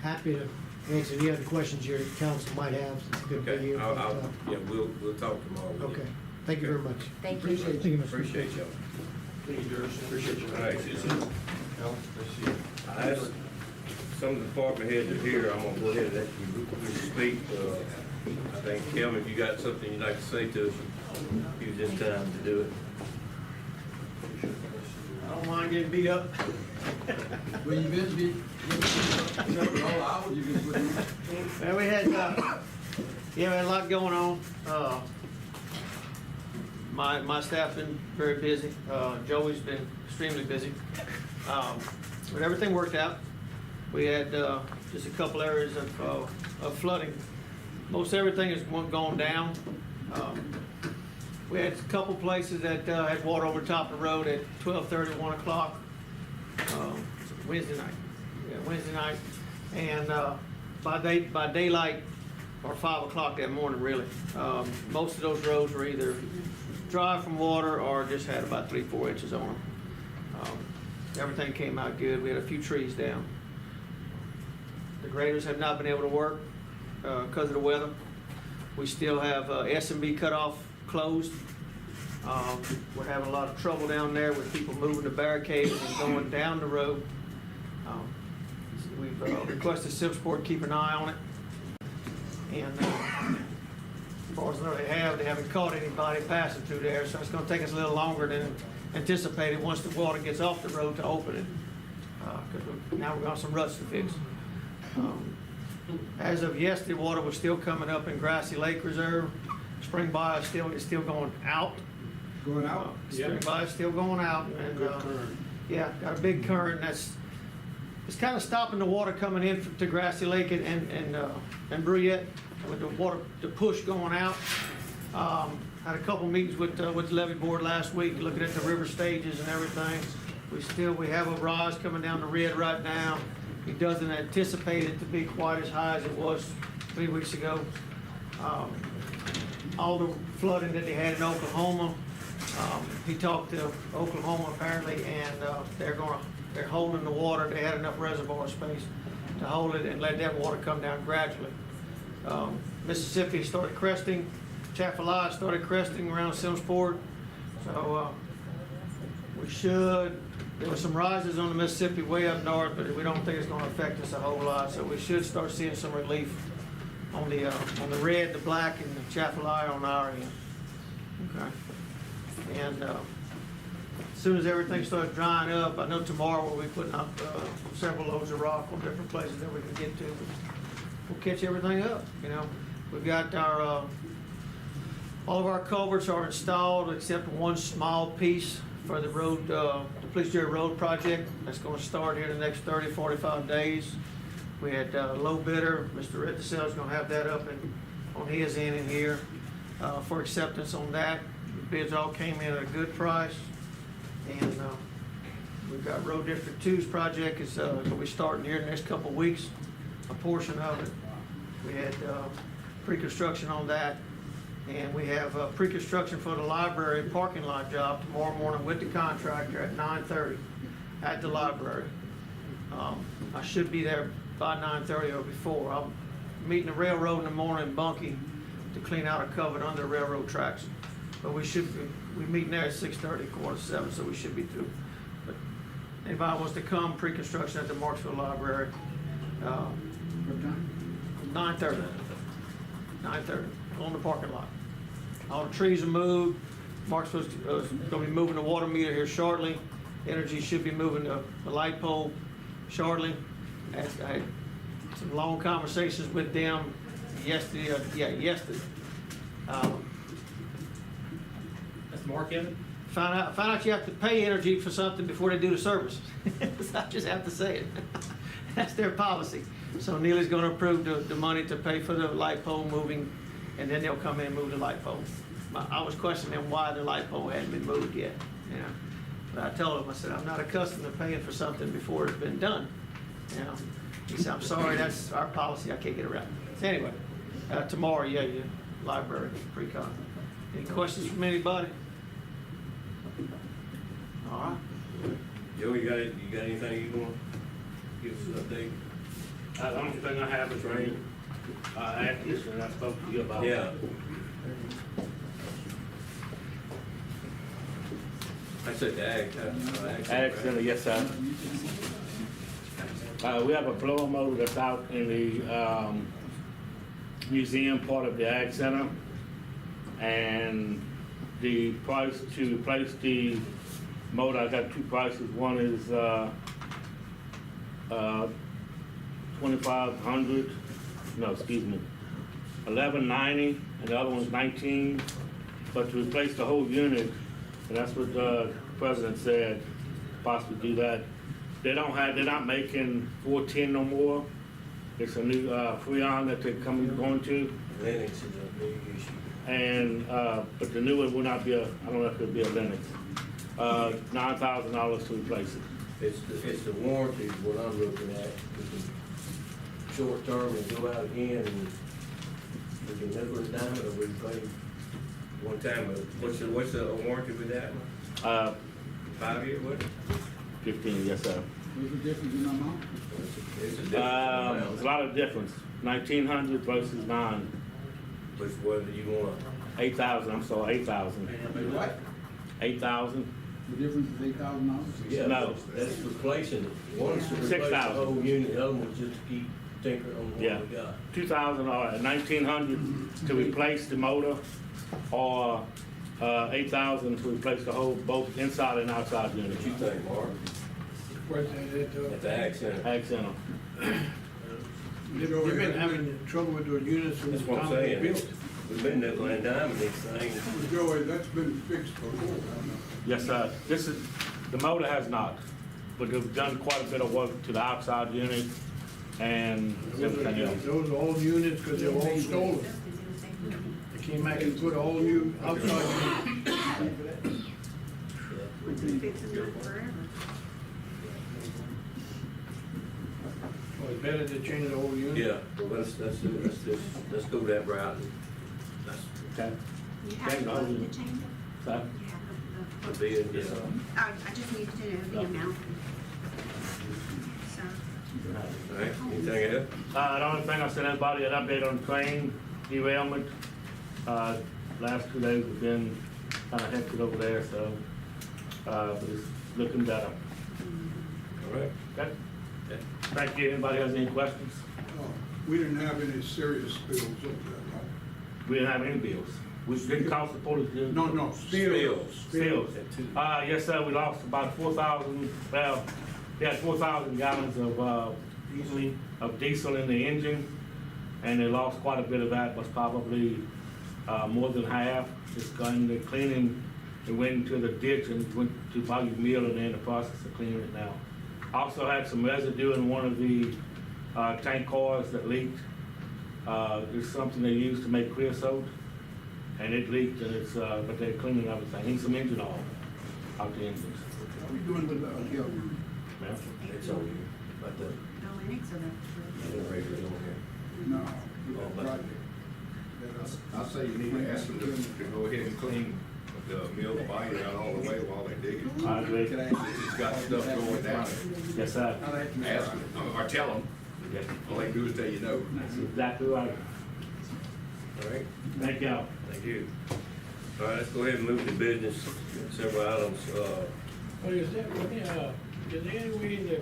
Happy to answer any other questions your council might have. It's good to be Okay, here. yeah, we'll talk tomorrow. with you. Okay, thank you very much. Thank you. Thank you, Mr. Appreciate y'all. Thank you, Darrell. Appreciate you. All right. I asked, some of the department heads are here, I'm gonna go ahead and let you speak. I think, Kelvin, if you got something you'd like to say to us, use this time to do it. I don't mind getting beat up. Well, you been beat, all hours, you been putting. Man, we had we had a lot going on. My staff's been very busy. Joey's been extremely busy. But everything worked out. We had just a couple areas of flooding. Most everything is going down. We had a couple places that had water over the top of the road at 12:30, 1 o'clock Wednesday night. Yeah, Wednesday night. And by daylight, or 5 o'clock that morning, really. Most of those roads were either dry from water or just had about 3-4 inches on them. Everything came out good. We had a few trees down. The graders have not been able to work because of the weather. We still have S&B cutoff closed. We're having a lot of trouble down there with people moving the barricades and going down the road. We've requested Simsport keep an eye on it. And as far as I know, they haven't caught anybody passing through there, so it's gonna take us a little longer than anticipated once the water gets off the road to open it. Because now we've got some ruts to fix. As of yesterday, water was still coming up in Grassy Lake Reserve. Spring Bayou is still going out. Going out? Spring Bayou is still going out. And, Good current. yeah, got a big current it's kind of stopping the water coming in to Grassy Lake and Bruyette with the water, the push going out. Had a couple meetings with the levee board last week, looking at the river stages and everything. We have a rise coming down the red right now. He doesn't anticipate it to be quite as high as it was 3 weeks ago. All the flooding that they had in Oklahoma, he talked to Oklahoma apparently, and they're holding the water. They had enough reservoir space to hold it and let that water come down gradually. Mississippi started cresting. Chaffalaya started cresting around Simsport. So there were some rises on the Mississippi way up north, but we don't think it's going to affect us a whole lot. So we should start seeing some relief on the red, the black, and the Chaffalaya on our end. Okay. And as soon as everything starts drying up, I know tomorrow we'll be putting up several loads of rock on different places that we can get to. We'll catch everything up. You know, we've got all of our culverts are installed except one small piece for the road, the Police Jury Road project. That's going to start here in the next 30, 45 days. We had low bidder, Mr. Rittenell is going to have that up on his end in here for acceptance on that. The bids all came in at a good price. And we've got Road District 2's project is going to be starting here in the next couple of weeks, a portion of it. We had pre-construction on that. And we have pre-construction for the library parking lot job tomorrow morning with the contractor at 9:30 at the library. I should be there by 9:30 or before. I'm meeting the railroad in the morning in Bunkie to clean out a cover under the railroad tracks. but we meet there at 6:30, 6:45, so we should be through. But anybody wants to come, pre-construction at the Marksville Library, What time? 9:30. 9:30, on the parking lot. All the trees are moved. Marksville's gonna be moving the water meter here shortly. Energy should be moving the light pole shortly. I had some long conversations with them yesterday. Yesterday. That's Mark in it? Found out you have to pay Energy for something before they do the service. I just have to say it. That's their policy. So Neely's gonna approve the money to pay for the light pole moving, and then they'll come in and move the light pole. I was questioning why the light pole hadn't been moved yet, you know. But I told him, I said, I'm not accustomed to paying for something before it's been done, you know. He said, I'm sorry, that's our policy, I can't get around it. So anyway, tomorrow, yeah, your library, pre-con. Any questions from anybody? All right. Joe, you got anything you want to give us an update? The only thing I have is rain. Acquisition, I spoke to you about. Yeah. I said the ag Center, yes, sir. We have a blower motor that's out in the museum part of the Ag Center. And the price to replace the motor, I got two prices. One is $2,500, no, excuse me, $1,190, and the other one's $19. But to replace the whole unit, and that's what the president said, possibly do that. They're not making 410 no more. It's a new Freon that they're going to. Linux is a big issue. And but the new one will not be I don't know if it'll be a Linux. $9,000 to replace it. It's the warranty is what I'm looking at. We can short term and go out again and we can nickel it down or we pay one time. What's the warranty with that one? 5 year, what? 15, yes sir. What's the difference in amount? It's a difference. There's a lot of difference. 1,900 versus 9. Which one do you want? 8,000. I'm sorry, 8,000. What? 8,000. The difference is $8,000? Yeah, No. that's replacing it. One's to replace the 6,000. whole unit, the other one's just to keep tinkering on what Yeah. we got. 2,000 or 1,900 to replace the motor, or 8,000 to replace the whole both inside and outside unit. What you think, Mark? Where's that At the Ag Center. Ag Center. You've been having trouble with those units from the That's what I'm time they saying. built. We've been nickel and diming these things. Joey, that's been fixed before. Yes, sir. The motor has not, but they've done quite a bit of work to the outside unit and everything else. Those are old units because they're all stolen. They came back and put a whole new outside unit. We've been fixing that forever. Well, it's better to change the whole unit. Yeah, well, let's go that route. Okay. You have to load the chamber? Sir? You have The bid, yeah. I just need to know the amount. So, All right, anything else? The only thing I sent everybody an update on train derailment. Last 2 days have been kind of hectic over there, so but it's looking better. All right. Okay. Thank you. Anybody has any questions? We didn't have any serious spills up there, no? We didn't have any bills. We didn't cost the police. No, spills. Spills. Yes, sir. We lost about 4,000. Well, we had 4,000 gallons of diesel in the engine, and they lost quite a bit of that. Was probably more than half. It's going to cleaning. It went into the ditch and went to Boggy Mill, and they're in the process of cleaning it now. Also had some residue in one of the tank cars that leaked. There's something they use to make creosote, and it leaked, and it's but they're cleaning everything. Need some engine oil out the engines. What are we doing with the, Ma'am? It's on you, but the the Linux or the? generator's on here. no, Oh, with but- the project? I say you need to ask them to go ahead and clean the mill body out all the way while they dig it. I agree. It's got stuff going down it. Yes, sir. Ask them, or tell them. Yes. All they do is tell you no. That's exactly right. All right, Thank y'all. thank you. All right, let's go ahead and move to business, several items. Well, is there any way that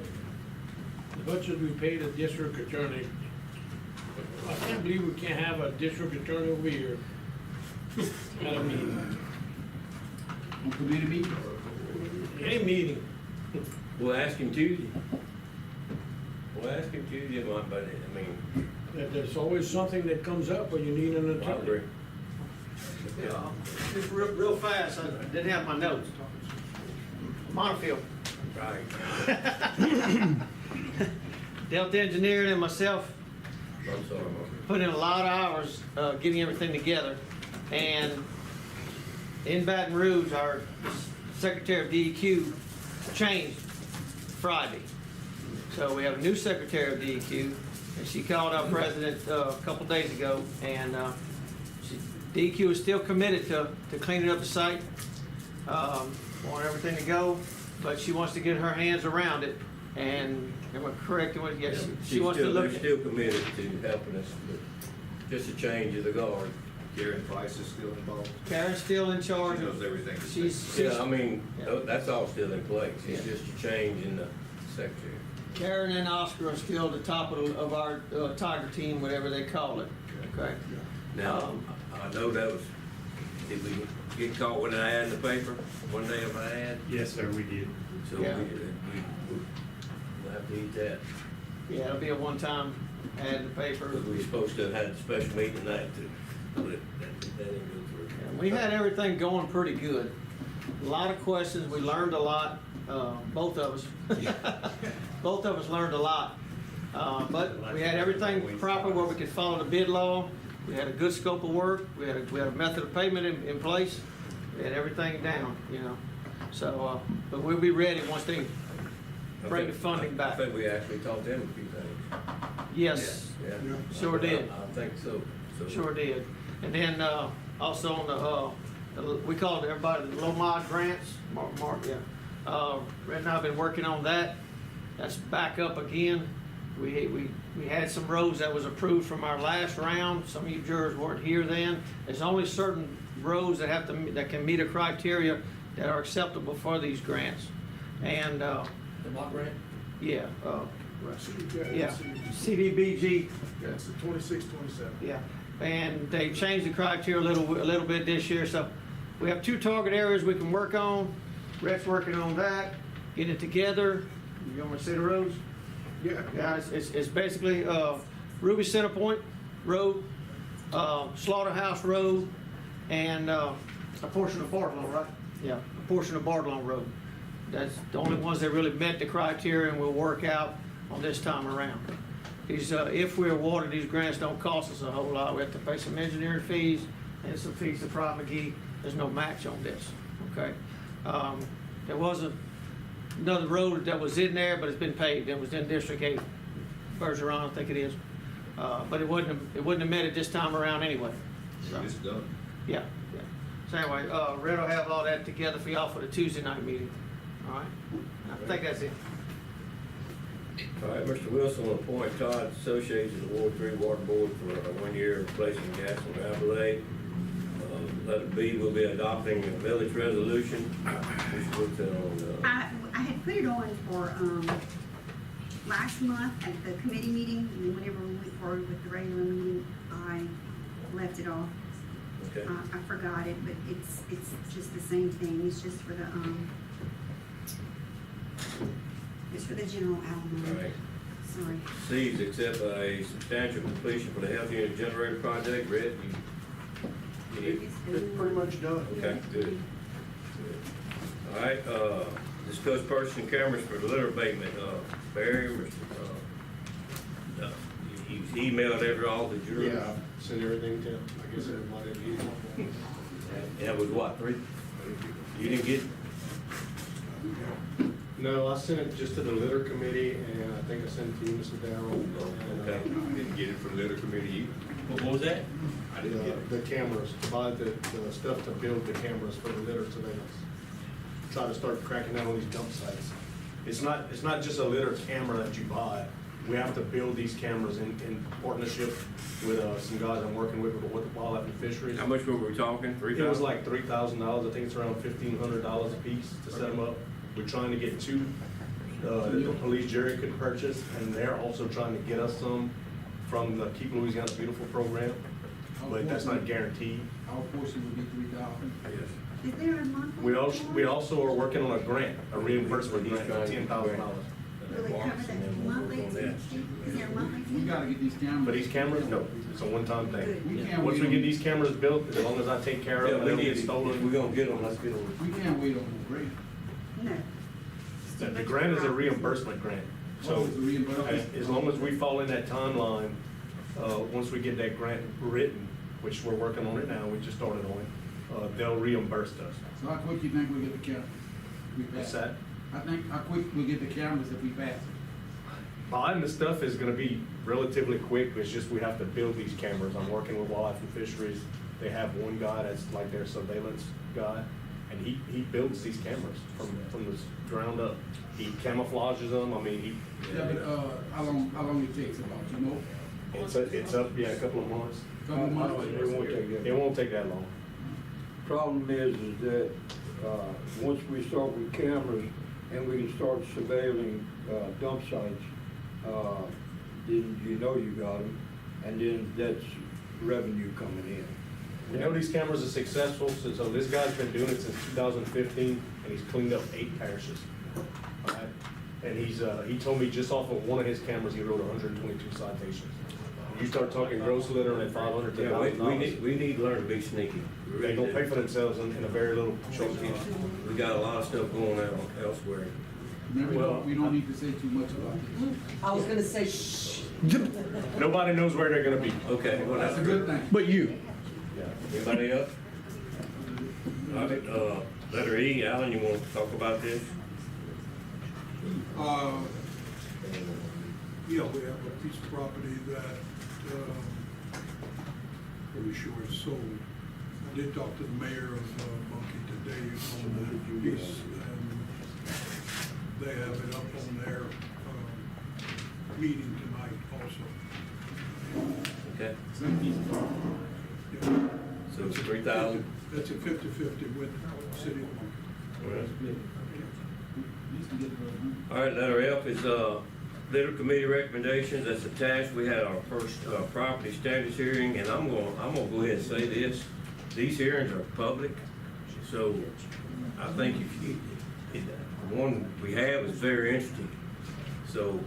the budget we pay the district attorney, I can't believe we can't have a district attorney over here at a meeting. Committee meeting? Any meeting. We'll ask him Tuesday. We'll ask him Tuesday, but I mean, There's always something that comes up when you need an I attorney. agree. Just real fast, I didn't have my notes. Monofield. Right. Delta Engineering and myself I'm sorry, Mark. put in a lot of hours getting everything together. And in Baton Rouge, our Secretary of DEQ changed Friday. So we have a new Secretary of DEQ, and she called our president a couple days ago, and DEQ is still committed to cleaning up the site, want everything to go, but she wants to get her hands around it. And am I correct? Yes, she wants to look They're at. still committed to helping us, but just a change of the guard. Karen Price is still involved. Karen's still in charge. She knows everything. She's Yeah, I mean, Yeah. that's all still in place. It's Yeah. just a change in the secretary. Karen and Oscar are still the top of our Tiger team, whatever they call it. Okay. Now, I know that was, did we get caught with an ad in the paper, one day of an ad? Yes, sir, we did. So Yeah. we'll have to eat that. Yeah, it'll be a one-time ad in the paper. Because we were supposed to have had a special meeting tonight to, but that didn't go through. And we had everything going pretty good. A lot of questions. We learned a lot. Both of us. Both of us learned a lot. But we had everything proper where we could follow the bid law. We had a good scope of work. We had a method of payment in place. We had everything down, you know. So, but we'll be ready once they bring the funding I back. think we actually taught them a few things. Yes, Yeah. sure did. I think so. Sure did. And then also on we called everybody the low mod grants. Mark, yeah. Red and I have been working on that. That's back up again. We had some roads that was approved from our last round. Some of you jurors weren't here then. There's only certain roads that can meet a criteria that are acceptable for these grants. And The mock grant? yeah, yeah, CDBG. That's the 26, 27. Yeah, and they changed the criteria a little bit this year, so we have 2 target areas we can work on. Rhett's working on that, getting it together. You want me to see the roads? Yeah. Yeah, it's basically Ruby Center Point Road, Slaughterhouse Road, and a portion of Bartlome, right? Yeah, a portion of Bartlome Road. That's the only ones that really met the criteria and will work out on this time around. These, if we're awarded, these grants don't cost us a whole lot. We have to pay some engineering fees and some fees to Pride McGee. There's no match on this, okay? There was another road that was in there, but it's been paved. It was in District 8, Bergeron, I think it is. But it wouldn't have met it this time around anyway. So, It's done. yeah. So anyway, Red will have all that together for y'all for the Tuesday night meeting. All right? I think that's it. All right, Mr. Wilson will appoint Todd Associates as the Ward 3 Water Board for a 1-year replacement gas and Ravalade. Letter B will be adopting a village resolution. We should put that on, I had put it on for, last month at the committee meeting, and whenever we went forward with the regular meeting, I left it off. okay. I forgot it, but it's just the same thing, it's just for the, it's for the general All alimony. right. Sorry. C is accept a substantial completion for the health unit generator project. Red, you It's pretty much done. okay, good. All right, discuss person cameras for the litter abatement. Barry, you emailed all the jurors. Yeah, send everything to, I guess everybody had used. And that was what, 3? You didn't get, No, I sent it just to the litter committee, and I think I sent it to you, Mr. Darrell. okay. I didn't get it from the litter committee What was that? I didn't get it. The cameras, to buy the stuff to build the cameras for the litter surveillance. Try to start cracking down on these dump sites. It's not just a litter camera that you buy. we have to build these cameras in partnership with, some guys I'm working with Wildlife and Fisheries. How much were we talking? It was like $3,000. I think it's around $1,500 a piece to set them up. We're trying to get two, that the police jury could purchase, and they're also trying to get us some from the Keep Louisiana Beautiful program, but that's not guaranteed. Our portion would be $3,000. Yes. Is there a monthly? We also are working on a grant, a reimbursement grant for $10,000. Will it cover the monthly? Is there a monthly? We gotta get these cameras. For these cameras, no, it's a one-time thing. We can't Once we wait get on- these cameras built, as long as I take care of Yeah, them, we they don't need, get if stolen. we're gonna get them, let's get them. We can't wait on the grant. No. The grant is a reimbursement grant. So, Oh, it's a reimbursement. as long as we fall in that timeline, once we get that grant written, which we're working on it now, we just started on it, they'll reimburse us. So how quick you think we'll get the cameras? We What's pass? that? I think, how quick we'll get the cameras if we pass it? Buying the stuff is gonna be relatively quick, it's just we have to build these cameras. I'm working with Wildlife and Fisheries. They have one guy that's like their surveillance guy, and he builds these cameras from the ground up. He camouflages them, I mean, Yeah, but, how long it takes about, you know? it's up, yeah, a couple of months. Couple months? It won't take that long. Problem is that, once we start with cameras and we can start surveilling, dump sites, then you know you got them, and then that's revenue coming in. We know these cameras are successful, so this guy's been doing it since 2015, and he's cleaned up 8 parishes. All right? And he told me just off of one of his cameras, he wrote 122 citations. You start talking gross litter at $500 to Yeah, $1,000. we need to learn to be sneaky. We They really gonna do. pay for themselves in a very little short time. We got a lot of stuff going on elsewhere. Remember, we don't need to say too much about this. I was gonna say, shh. Nobody knows where they're gonna be. Okay, well, That's a good thing. But you. Anybody else? All right, letter E, Alan, you want to talk about this? Yeah, we have a piece of property that, pretty sure is sold. I did talk to the mayor of Monkey today on that piece, and they have it up on their, meeting tonight also. Okay, Same piece of property. Yeah. so it's 3,000. That's a 50-50 with the city of Monkey. All right, letter F is, litter committee recommendations, that's attached. We had our first, property standards hearing, and I'm gonna go ahead and say this. These hearings are public, so I think the one we have is very interesting. So,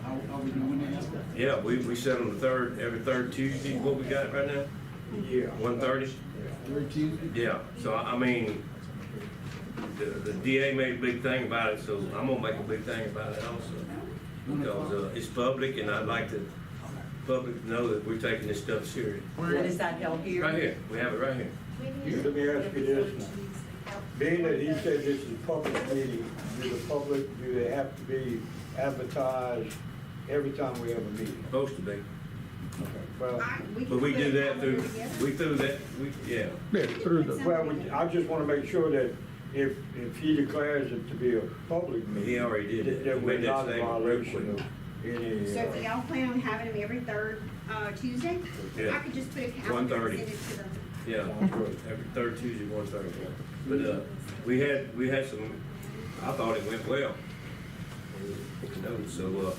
How we doing that? yeah, we set them every third Tuesday, what we got right now? Yeah. 1:30? Third Tuesday? Yeah, so I mean, the DA made a big thing about it, so I'm gonna make a big thing about it also. Because, it's public, and I'd like the public to know that we're taking this stuff serious. And is that held here? Right here, we have it right here. Let me ask you this, being that he said this is a public meeting, do they have to be advertised every time we have a meeting? Supposed to be. Okay. Well, But we do that yeah. well, I just wanna make sure that if he declares it to be a public meeting. He already did it. That He we're made that not in statement real violation quick. of any. So do y'all plan on having them every third, Tuesday? Yeah. I could just put a calendar and 1:30. send it to them. Yeah, every third Tuesday, 1:30. But, we had some, I thought it went well. So,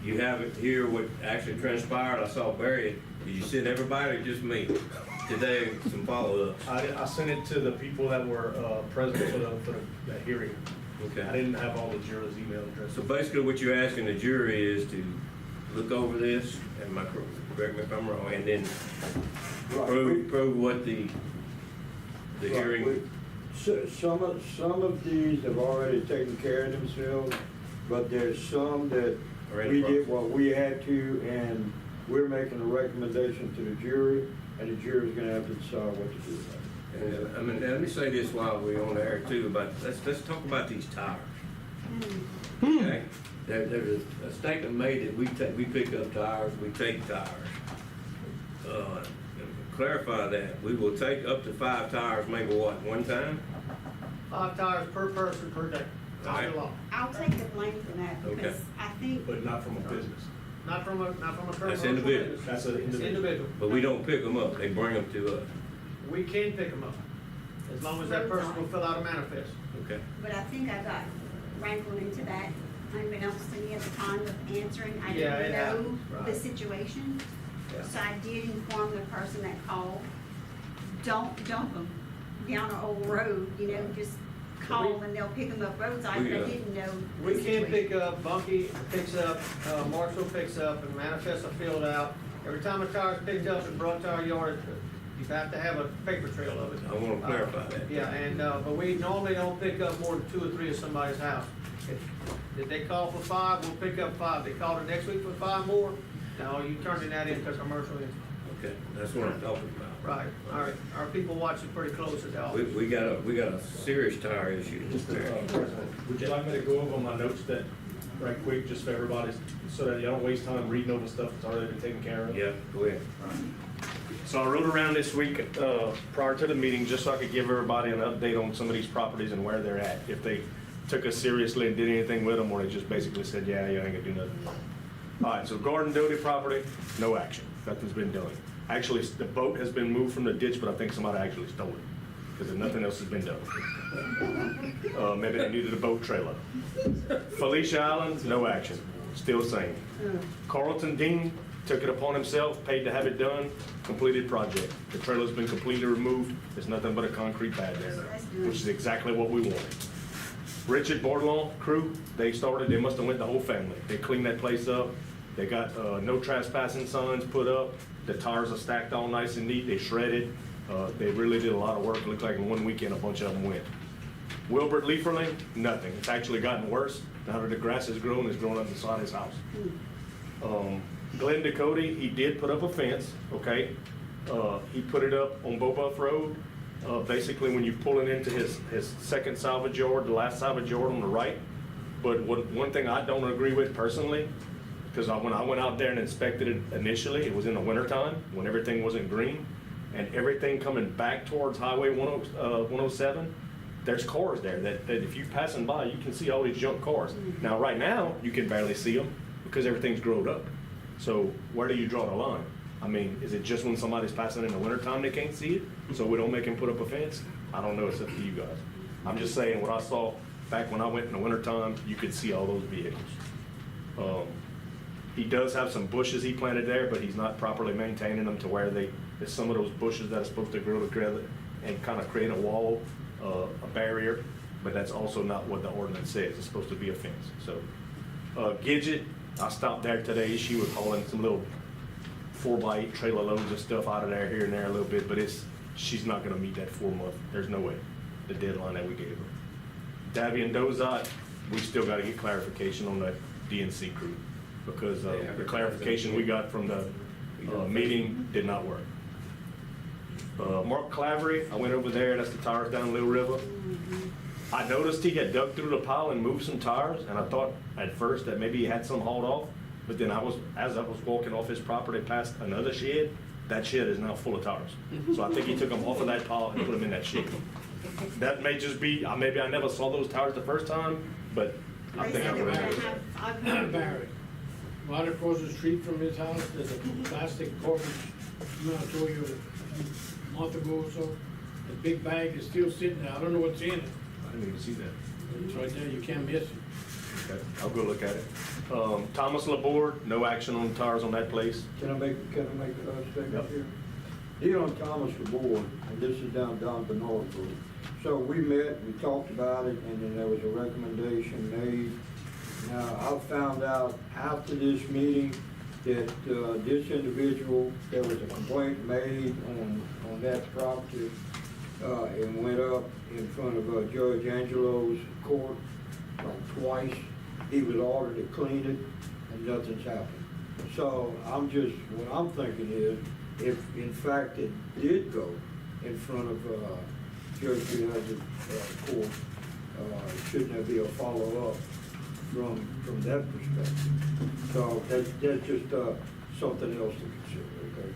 you have it here, what actually transpired. I saw Barry. Did you send everybody or just me? Today, some follow-ups. I sent it to the people that were, present for the hearing. Okay. I didn't have all the jurors' email addresses. So basically, what you're asking the jury is to look over this, and correct me if I'm wrong, and then prove what the hearing. Some of these have already taken care of themselves, but there's some that we did what we had to, and we're making a recommendation to the jury, and the jury's gonna have to decide what to do about it. I mean, let me say this while we're on the air too, but let's talk about these tires. Okay? There's a statement made that we pick up tires, we take tires. Clarify that, we will take up to 5 tires, maybe what, one time? 5 tires per person per day. Alright. I'll take the blame for that, Okay. because I think, But not from a business. Not from a commercial. That's individual. business. That's an It's individual. But we don't pick them up, they bring them to us. We can pick them up, as long as that person will fill out a manifest. Okay. but I think I got wrangled into that unbeknownst to me at the time of answering. I Yeah, it didn't know happens, the right. situation. Yeah. So I did inform the person that called, don't dump them down an old road, you know, just call and they'll pick them up roadside, but I didn't know. the We can situation. pick up, Bunky picks up, Marshall picks up, and manifests are filled out. Every time a tire's picked up and brought to our yard, you have to have a paper trail of it. I wanna clarify that. Yeah, and, but we normally don't pick up more than 2 or 3 of somebody's house. If they call for 5, we'll pick up 5. They call the next week for 5 more, no, you turning that into commercial. Okay, that's what I'm talking about. Right, our people watch it pretty close at all. We got a serious tire issue in this area. President, would you like me to go over my notes that, right quick, just for everybody, so that you don't waste time reading over stuff that's already been taken care of? Yeah, go ahead. So I rode around this week, prior to the meeting, just so I could give everybody an update on some of these properties and where they're at. If they took us seriously and did anything with them, or they just basically said, yeah, you ain't gonna do nothing. All right, so Gordon Doty property, no action, nothing's been done. Actually, the boat has been moved from the ditch, but I think somebody actually stole it, because nothing else has been done. Maybe they needed a boat trailer. Felicia Island, no action, still same. Carlton Dean took it upon himself, paid to have it done, completed project. The trailer's been completely removed, there's nothing but a concrete pad there now, which is exactly what we wanted. Richard Bordelon crew, they must have went the whole family. They cleaned that place up, they got no trespassing signs put up, the tires are stacked all nice and neat, they shredded. They really did a lot of work, it looked like in one weekend a bunch of them went. Wilbert Lieferling, nothing, it's actually gotten worse. Now that the grass has grown, it's grown up beside his house. Glenn Ducote, he did put up a fence, okay? He put it up on Bobuff Road. Basically, when you pull it into his second salvage yard, the last salvage yard on the right. But one thing I don't agree with personally, because when I went out there and inspected it initially, it was in the wintertime, when everything wasn't green, and everything coming back towards Highway 107, there's cars there that if you're passing by, you can see all these junk cars. Now, right now, you can barely see them because everything's grown up. So where do you draw the line? I mean, is it just when somebody's passing in the wintertime they can't see it? So we don't make them put up a fence? I don't know, it's up to you guys. I'm just saying, what I saw back when I went in the wintertime, you could see all those vehicles. He does have some bushes he planted there, but he's not properly maintaining them to where there's some of those bushes that are supposed to grow together and kind of create a wall, a barrier, but that's also not what the ordinance says. It's supposed to be a fence. So, Gidget, I stopped there today. She was hauling some little 4x8 trailer loads of stuff out of there here and there a little bit, but she's not gonna meet that 4-month. There's no way, the deadline that we gave her. Davy and Dozot, we still gotta get clarification on that DNC crew, because the clarification we got from the meeting did not work. Mark Clavery, I went over there, that's the tires down Little River. I noticed he had dug through the pile and moved some tires, and I thought at first that maybe he had some hauled off, but then as I was walking off his property past another shed, that shed is now full of tires. So I think he took them off of that pile and put them in that shed. That may just be, maybe I never saw those tires the first time, but I think I would have. Barry, right across the street from his house, there's a plastic garbage, I told you a month ago or so. The big bag is still sitting there, I don't know what's in it. I didn't even see that. It's right there, you can't miss it. Okay, I'll go look at it. Thomas Laborde, no action on the tires on that place. Can I make a statement Yep. here? Here on Thomas Laborde, and this is down Bernard Road. So we met, we talked about it, and then there was a recommendation made. Now, I found out after this meeting that this individual, there was a complaint made on that property, and went up in front of Judge Angelo's court like twice. He was ordered to clean it, and nothing's happened. So what I'm thinking is, if in fact it did go in front of Judge Angelo's court, shouldn't there be a follow-up from that perspective? So that's just something else to consider, okay?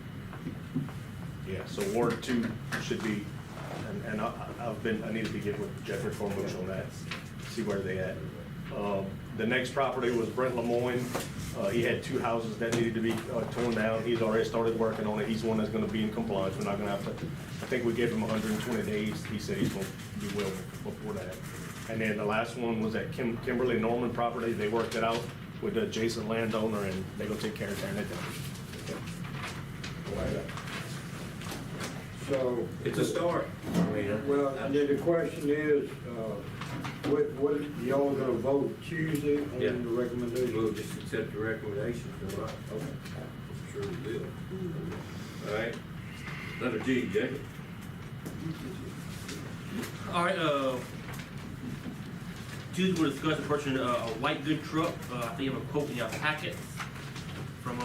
Yeah, so Ward 2 should be and I need to be getting with Jeffrey Cornbush on that, see where they at. The next property was Brent Lemoyne. He had 2 houses that needed to be torn down. He's already started working on it. He's the one that's gonna be in compliance. We're not gonna have to, I think we gave him 120 days. He said he's gonna be willing before that. And then the last one was at Kimberly Norman property. They worked it out with the adjacent landowner, and they're gonna take care of tearing it down. So. It's a start. I mean, Well, and then the question is, what, y'all gonna vote Tuesday on Yeah. the recommendation? We'll just accept the recommendation, all right? Okay. Sure we will. All right. Letter G, Jacob. All right, Tuesday we'll discuss the purchasing a white good truck. I think you have a quote in your packet from,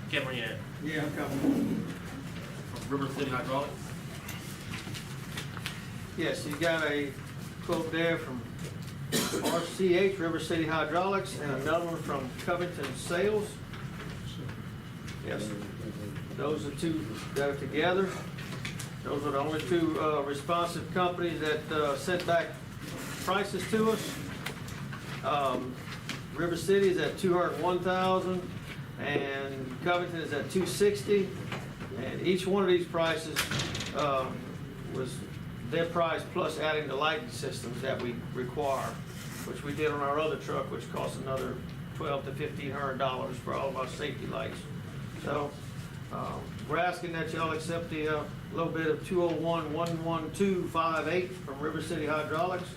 can't remember yet, Yeah, I'm coming. from River City Hydraulics. Yes, you got a quote there from RCH, River City Hydraulics, and another one from Covington Sales. Yes, those are 2 that are together. Those are the only 2 responsive companies that sent back prices to us. River City is at $201,000, and Covington is at $260,000. And each one of these prices was their price plus adding the lighting systems that we require, which we did on our other truck, which cost another $1,200 to $1,500 for all of our safety lights. So we're asking that y'all accept the low bid of $201,112.58 from River City Hydraulics,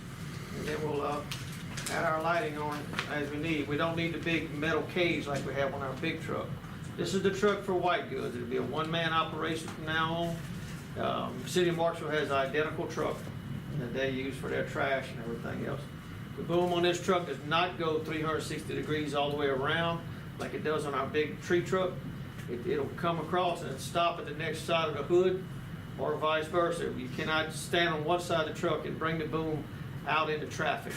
and then we'll add our lighting on as we need. We don't need the big metal cage like we have on our big truck. This is the truck for white goods. It'll be a 1-man operation from now on. City of Marshall has an identical truck that they use for their trash and everything else. The boom on this truck does not go 360 degrees all the way around like it does on our big tree truck. It'll come across and stop at the next side of the hood, or vice versa. You cannot stand on one side of the truck and bring the boom out into traffic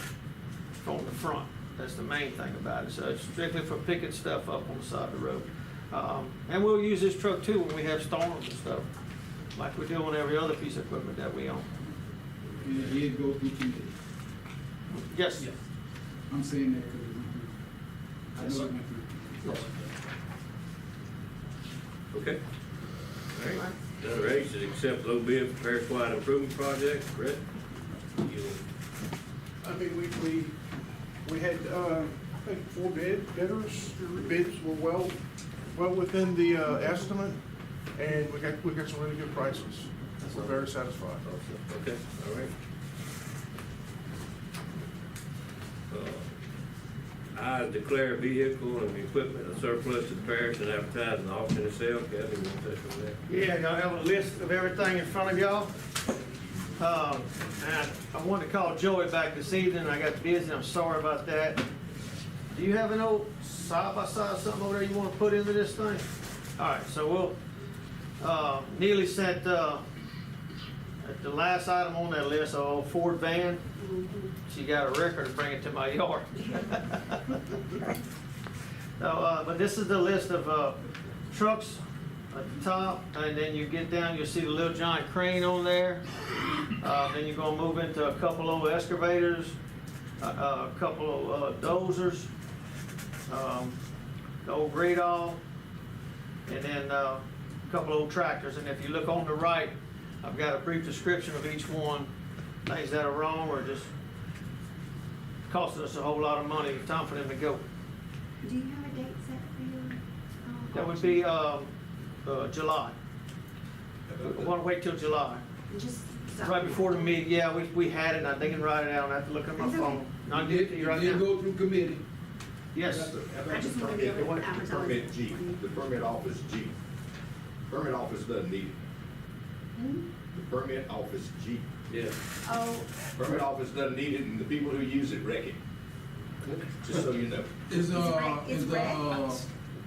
from the front. That's the main thing about it. So it's strictly for picking stuff up on the side of the road. And we'll use this truck too when we have storms and stuff, like we do on every other piece of equipment that we own. And it did go through committee. Yes. I'm saying that because I know it went through. Yes. Okay. All right. Letter H is accept low bid for Parish-wide improvement project. Brett? I think we had, I think 4 bidders. The bids were well within the estimate, and we got some really good prices. We're very satisfied. Okay, all right. I declare vehicle and equipment a surplus to the parish and advertise an auction to sell. Kevin, you want to touch on that? Yeah, y'all have a list of everything in front of y'all. And I wanted to call Joey back this evening. I got busy. I'm sorry about that. Do you have an old side-by-side something over there you want to put into this thing? All right, so we'll, Neely sent, the last item on that list, a old Ford van. She got a record to bring it to my yard. So, but this is the list of trucks at the top, and then you get down, you'll see the little giant crane on there. Then you're gonna move into a couple of excavators, a couple of dozers, the old Gradall, and then a couple of old tractors. And if you look on the right, I've got a brief description of each one. Things that are wrong or just costing us a whole lot of money. Time for them to go. Do you have a date set for your? That would be July. I want to wait till July. Just. Right before the meeting, yeah, we had it, and I didn't write it out, I have to look at my phone. No, I did it to you right now. Go through committee. Yes. I just want to be able to advertise. Permit G, the permit office G. Permit office doesn't need it. The permit office G. Yeah. Oh. Permit office doesn't need it, and the people who use it wreck it. Just so you know. Is the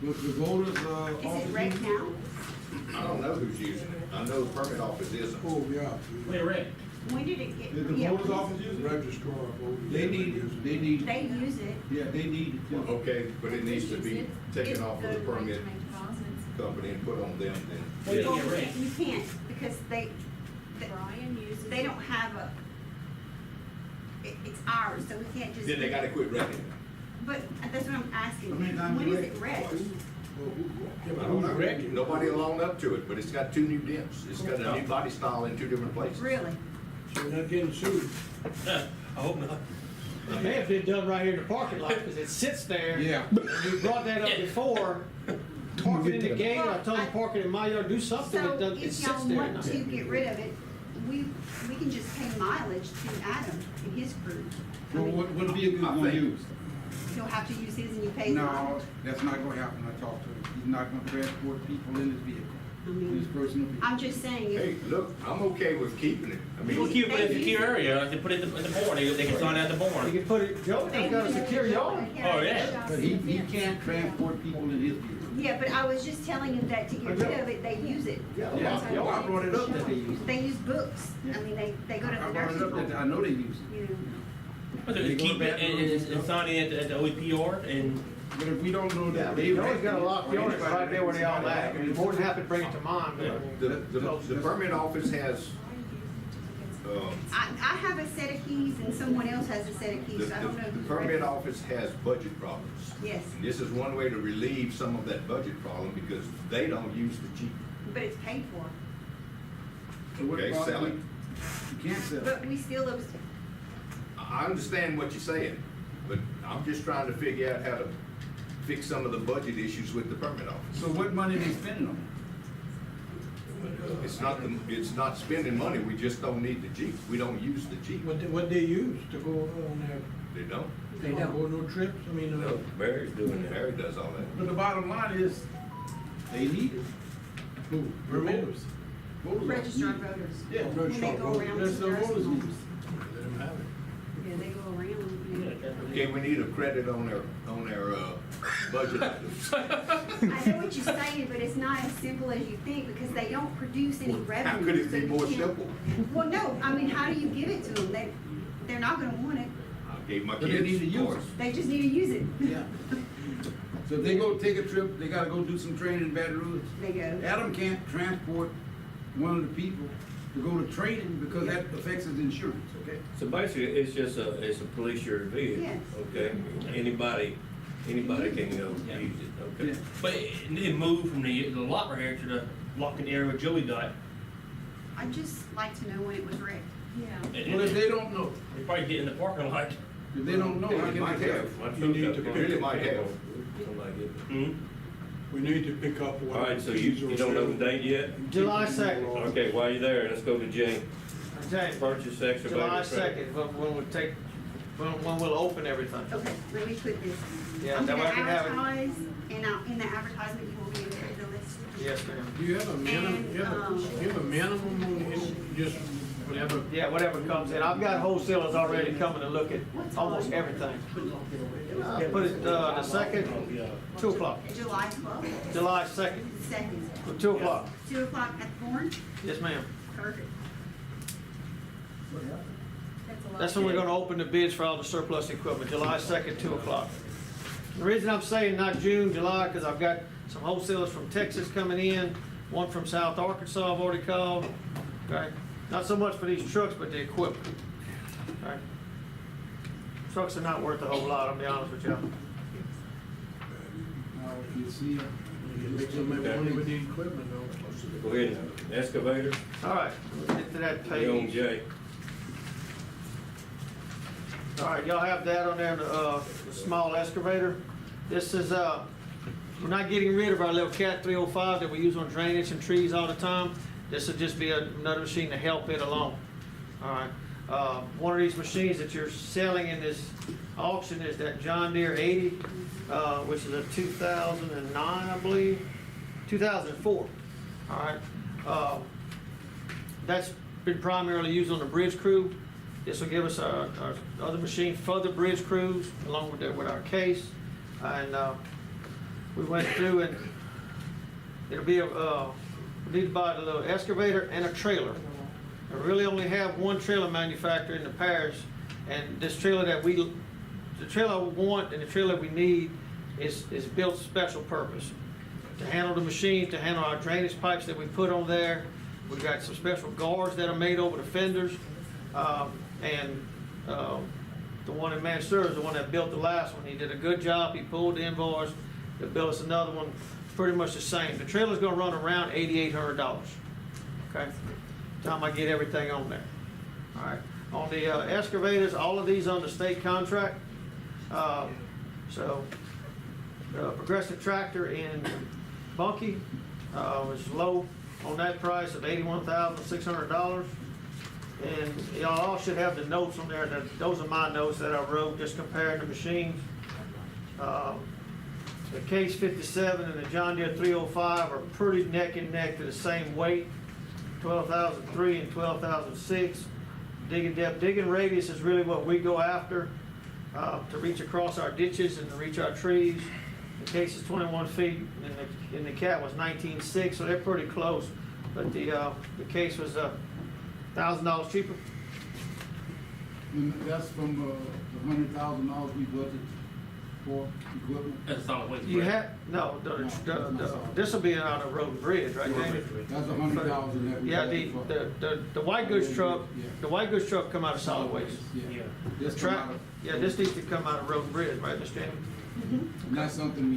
voters, Is it red now? I don't know who's using it. I know the permit office isn't. Oh, yeah. Wait, Rick. When did it get? Did the yeah, voters office use it? Registrar of voters. They need it, they need it. They use it. Yeah, they need it too. Okay, but it needs to be taken off of the permit company and put on them then. Well, you can't, because So they don't have a, it's ours, so we can't just. Then they gotta quit renting it. But that's what I'm asking. How many times When you is it wreck? wrecked? I don't know. Nobody will own up to it, but it's got 2 new dents. It's got a new body style in 2 different places. Really? So we're not getting sued. I hope not. It may have been done right here in the parking lot, because it sits there. Yeah. And we brought that up before, park it in the gate, I told them park it in my yard, do something, it So doesn't, it if sits y'all there. want to get rid of it, we can just pay mileage to Adam and his crew. I Well, mean, what vehicle you gonna use? He'll have to use his and you pay the No, mileage. that's not gonna happen, I talked to him. He's not gonna transport people in his vehicle, I mean, his personal vehicle. I'm just saying, Hey, if, look, I'm okay with keeping it. I mean, We'll keep it in a secure area, like they put it in the barn, they can sign out the You barn. can put it, Joe, they've got a secure yard. Oh, yeah. But he can't transport people in his vehicle. yeah, but I was just telling him that to get rid of it, they use it. Yeah, I brought it up that they use it. They use books. I mean, they go to I the brought nursing it up home. that I know they use it. You know. But they keep it and sign it at the OEPR and. But if we don't know Yeah, that but they. you always got a lock yard right there where they all at, and more than happy to bring it to mine, but I mean. the permit office has, I have a set of keys and someone else has a set of keys, so I don't know the who's permit ready. office has budget problems. Yes, And this is one way to relieve some of that budget problem because they don't use the Jeep. but it's paid for. So what Okay, about sell it. You can't sell it. But we still, I understand what you're saying, but I'm just trying to figure out how to fix some of the budget issues with the permit office. So what money they spending on It's not spending money, we just don't need the Jeep. We don't use the Jeep. What they use to go on there? They don't. They don't go no trips, I mean, No, Barry's doing that. Barry does all that. it? But the bottom line is, they need it. who, voters? Voters registered need it. voters. Yeah, When they go around to That's the the nursing voters need homes. it. Let them have it. Yeah, they go around. Okay, we need a credit on their budget items. I know what you're saying, but it's not as simple as you think because they don't produce any revenue. How could it so be you more can't- simple? Well, no, I mean, how do you give it to them? They're not gonna want it. I gave my But they need kids, to of use course. They just need to use it. Yeah. So if they go take a trip, they gotta go do some training in Baton Rouge. They go. Adam can't transport one of the people to go to training because that affects his insurance, okay? So basically, it's just it's a police shared vehicle, Yes. okay? Anybody can go use it, okay? Yeah. But it moved from the lot right here to the locking area where Joey died. I'd just like to know when it was wrecked. Yeah. Well, if they don't know, They probably get in the parking lot. if they don't know, how It can might they tell? have. My You need truck to up pick there, Really might have. somebody get it. Hmm? We need to pick up what. All right, so you don't know the date yet? July 2nd. Okay, while you're there, let's go to Jay. Okay. Purchase excavator. July trailer. 2nd, when we'll open everything. Okay, let me put this. Yeah, I'm that gonna way I can have it. advertise, and in the advertisement, you will be able to put the list. Yes, ma'am. Do you have a minimum, And, you have a minimum on just whatever? Yeah, whatever comes in. I've got wholesalers already coming to look at almost everything. Yeah, put it, the 2nd, 2 o'clock. July 12th, July 2nd, 2nd, 2 o'clock. 2 o'clock at the Bourne. Yes, ma'am. Perfect. That's when we're gonna open the bids for all the surplus equipment, July 2nd, 2 o'clock. The reason I'm saying not June, July, because I've got some wholesalers from Texas coming in, one from South Arkansas I've already called, okay? Not so much for these trucks, but the equipment, okay? Trucks are not worth a whole lot, I'll be honest with you. Now, you see, Make some money with the equipment though. Go ahead, excavator, All right, let's get to that we on page. Jay. All right, y'all have that on there, the small excavator. This is, we're not getting rid of our little Cat 305 that we use on drainage and trees all the time. This will just be another machine to help it along. All right, one of these machines that you're selling in this auction is that John Deere 80, which is a 2009, I believe, 2004. All right, that's been primarily used on the bridge crew. This will give us our other machine for the bridge crews, along with our case. And we went through and it'll be we need to buy a little excavator and a trailer. I really only have one trailer manufacturer in the parish, and this trailer the trailer we want and the trailer we need is built special purpose. To handle the machine, to handle our drainage pipes that we put on there. We got some special guards that are made over the fenders. And the one in Mansour is the one that built the last one. He did a good job. He pulled the invoice. They built us another one, pretty much the same. The trailer's gonna run around $8,800. Okay? Time I get everything on there. All right. On the excavators, all of these under state contract. So the Progressive Tractor in Bunkie was low on that price of $81,600. And y'all all should have the notes on there. Those are my notes that I wrote, just comparing the machines. The Case 57 and the John Deere 305 are pretty neck and neck to the same weight, 12,003 and 12,006. Digging depth, digging radius is really what we go after to reach across our ditches and to reach our trees. The Case is 21 feet, and the Cat was 19.6, so they're pretty close. But the Case was $1,000 cheaper. And that's from the $100,000 we budgeted for equipment? That's solid waste. You have, no, this will be out of road and bridge, right, Jamie? That's $100,000 that we. Yeah, budgeted for. the white goods truck, the white goods truck come out of solid waste. Yeah. The This track, come out of- yeah, this needs to come out of road and bridge, right, Mr. Jamie? And that's something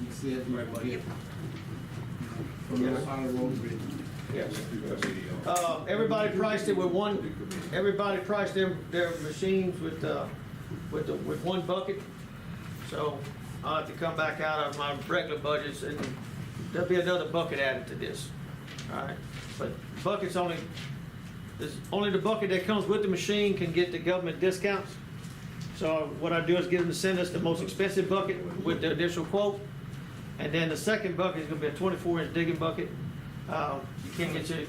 we said we would get from the side of the road bridge. Yes. Everybody priced it with one, everybody priced their machines with one bucket. So I'll have to come back out of my regular budgets and there'll be another bucket added to this. All right, but buckets only the bucket that comes with the machine can get the government discounts. So what I do is get them to send us the most expensive bucket with the additional quote. And then the second bucket is gonna be a 24-inch digging bucket. You can't get your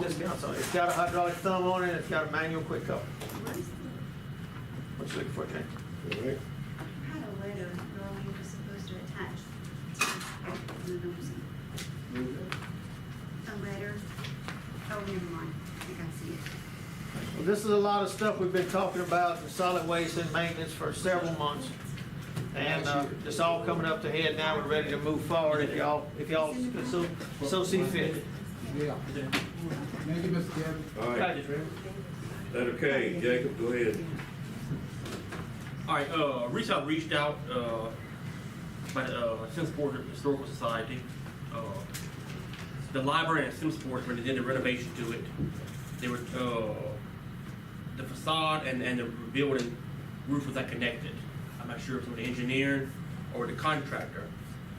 discounts on it. It's got a hydraulic thumb on it, and it's got a manual quick cover. What you looking for, Jane? I had a letter Earl you were supposed to attach to the notice. A letter. Oh, never mind. I think I see it. Well, this is a lot of stuff we've been talking about in solid waste and maintenance for several months. And it's all coming up to head now. We're ready to move forward if y'all so see fit. Yeah. Thank you, Mr. Chairman. All right. That okay, Jacob, go ahead. All right, reached out by the Simsport Historical Society. The library and Simsport, when they did the renovation to it, they were the facade and the building roof was not connected. I'm not sure if it was the engineer or the contractor.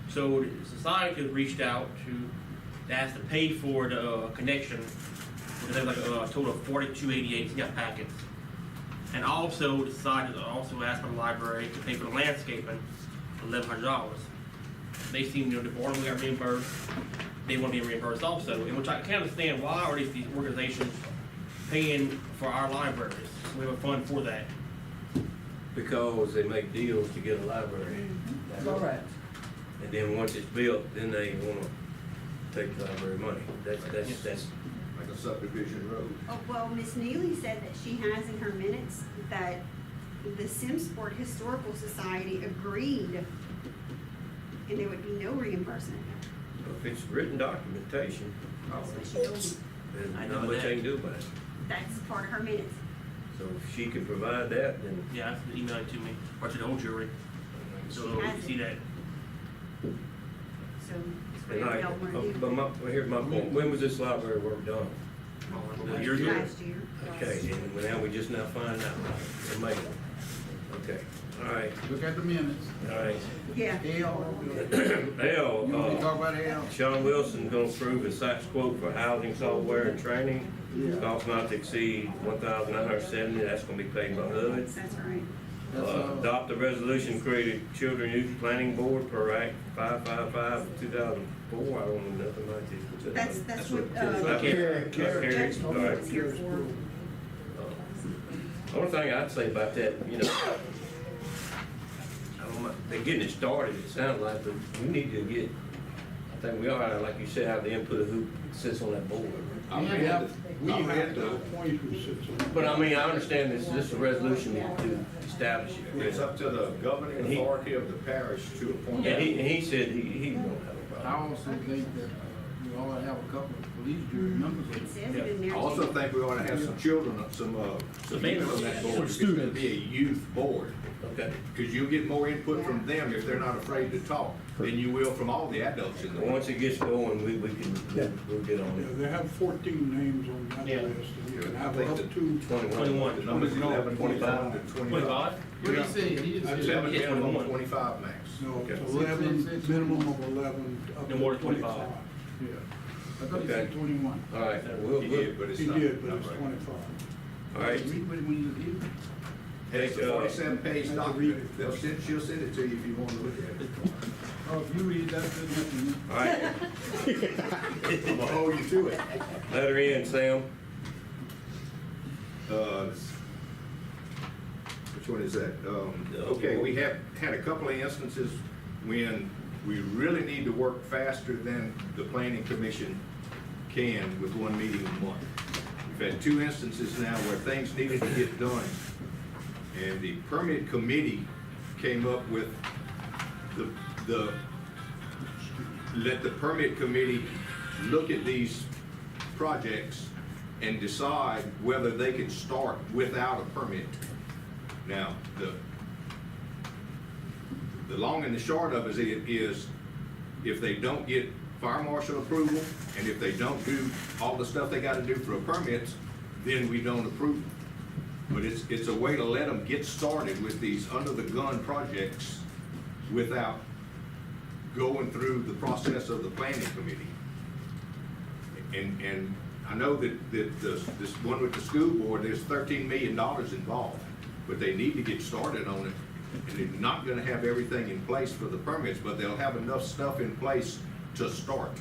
So the society reached out to ask to pay for the connection. They have like a total of 4288 in that packets. And also the society also asked for the library to pay for the landscaping, $1,100. They seem, the board got reimbursed. They want to be reimbursed also. And which I can't understand, why are these organizations paying for our libraries? We have a fund for that. Because they make deals to get a library. Correct. And then once it's built, then they wanna take the library money. That's Like a subdivision road. Oh, well, Miss Neely said that she has in her minutes that the Simsport Historical Society agreed and there would be no reimbursement. if it's written documentation, That's what she told me. there's not much I can do about it. That's part of her minutes. So if she can provide that, then. Yeah, ask them to email it to me, or to the whole jury. So She we has can it. see that. So it's And whatever I, y'all wanna do. but here's my point, when was this library work done? A year ago. Last year. Okay, and now we just now find out, amazing. Okay, all right, Look at the minutes. all right. Yeah. L. L, You want to talk about L? Sean Wilson gonna approve a site quote for housing software and training. Cost not to exceed $1,970, that's gonna be paid by HUD. That's right. Adopt a resolution created Children Youth Planning Board per Act 555/2004. I don't know nothing about this. That's what, Carried. Judge All right. was here for. Only thing I'd say about that, you know, I don't know, they're getting it started, it sounds like, but we need to get, I think we are, like you said, have the input of who sits on that board. We have to appoint who sits on. But I mean, I understand this is a resolution to establish it. It's up to the governing And he- authority of the parish to appoint. And he said he don't have a I problem. also think that, we ought to have a couple of police jury members. It says it in there. I also think we ought to have some children, some people on that board, if it's gonna be a youth board. Okay. Because you'll get more input from them if they're not afraid to talk than you will from all the adults in the room. Once it gets going, we can, we'll get on Yeah, it. they have 14 names on that Yeah. list, and you can have I think up that to 21. The number's 11, 25 to 25? What he said, he just That's said. having Yeah, minimum 21. 25 max. No, it's Okay. 11, minimum of 11, up No to more than 25. 25. Yeah. I thought he Okay. said 21. All right, He did, but it's He not. did, but not it's right. 25. all right. Read what when you did. It's a Take, 47-page document. She'll send it to you if you want to look at it. Oh, if you read it, that's good enough for me. all right, I'm gonna hold you to it. let her in, Sam. Which one is that? Okay, we have had a couple of instances when we really need to work faster than the planning commission can with one meeting a month. We've had 2 instances now where things needed to get done. And the permit committee came up with let the permit committee look at these projects and decide whether they can start without a permit. Now, the long and the short of it is if they don't get fire marshal approval and if they don't do all the stuff they gotta do for a permit, then we don't approve them. But it's a way to let them get started with these under-the-gun projects without going through the process of the planning committee. And I know that this one with the school board, there's $13 million involved, but they need to get started on it. And they're not gonna have everything in place for the permits, but they'll have enough stuff in place to start.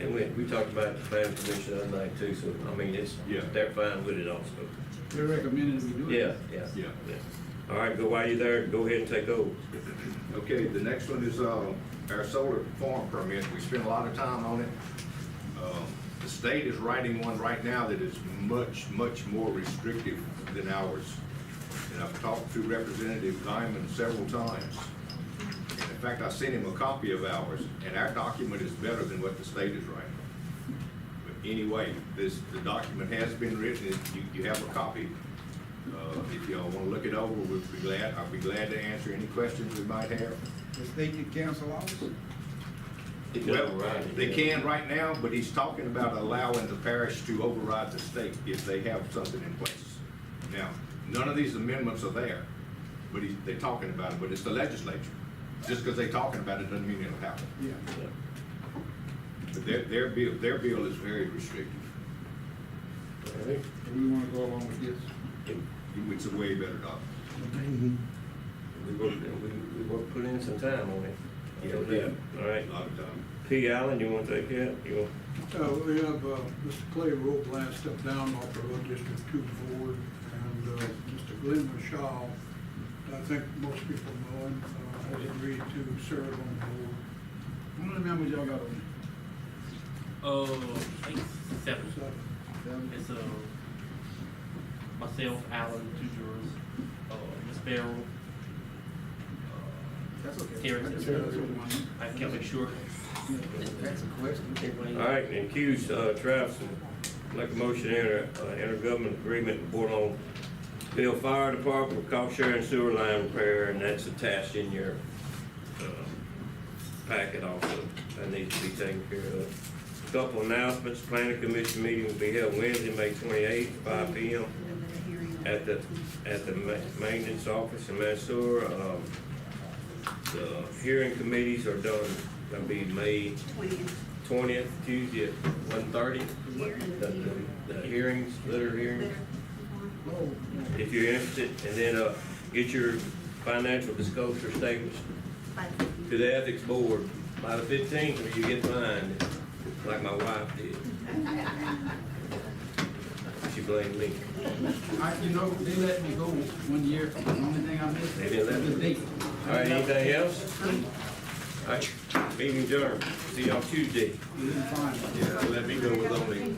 And we talked about the planning commission the other night too, so, I mean, they're fine with it also. They recommended we do it. Yeah. All right, go while you're there, go ahead and take over. Okay, the next one is, our solar farm permit. We spent a lot of time on it. The state is writing one right now that is much, much more restrictive than ours. And I've talked to Representative Diamond several times. In fact, I sent him a copy of ours, and our document is better than what the state is writing. But anyway, the document has been written, you have a copy. If y'all wanna look it over, I'll be glad to answer any questions we might have. The state can cancel ours? Well, they can right now, but he's talking about allowing the parish to override the state if they have something in place. Now, none of these amendments are there, but they're talking about it, but it's the legislature. Just because they're talking about it doesn't mean it'll happen. Yeah. But their bill is very restrictive. All right. Do we wanna go along with this? It's a way better document. We will put in some time on it. All right. A lot of time. P. Allen, you wanna take that? You want? We have Mr. Clay Robles stepped down off the Road District 2 board, and Mr. Glenn Shaw, I think most people know him, has agreed to serve on the board. How many members y'all got on I think 7. there? It's myself, Alan, 2 jurors, Ms. Farrell, That's okay. Terrence, That's one. I can't make sure. That's a question. Everybody- All right, and Q's, Travis, make a motion to enter, intergovernmental agreement with Board on Bill Fire Department with cost sharing sewer line repair, and that's attached in your, packet also. That needs to be taken care of. Couple announcements, planning commission meeting will be held Wednesday, May 28th, 5 p.m. at the maintenance office in Mansour. The hearing committees are done, that'll be May 20th, Tuesday at 1:30. The hearings, litter hearings, if you're interested, and then, get your financial disclosure statements to the ethics board by the 15th, or you get fined, like my wife did. She blamed me. They let me go 1 year. The only thing I missed. They didn't let me. was the date. All right, anything else? All right, meeting adjourned. See y'all Tuesday. We didn't find it. Yeah, let me go with only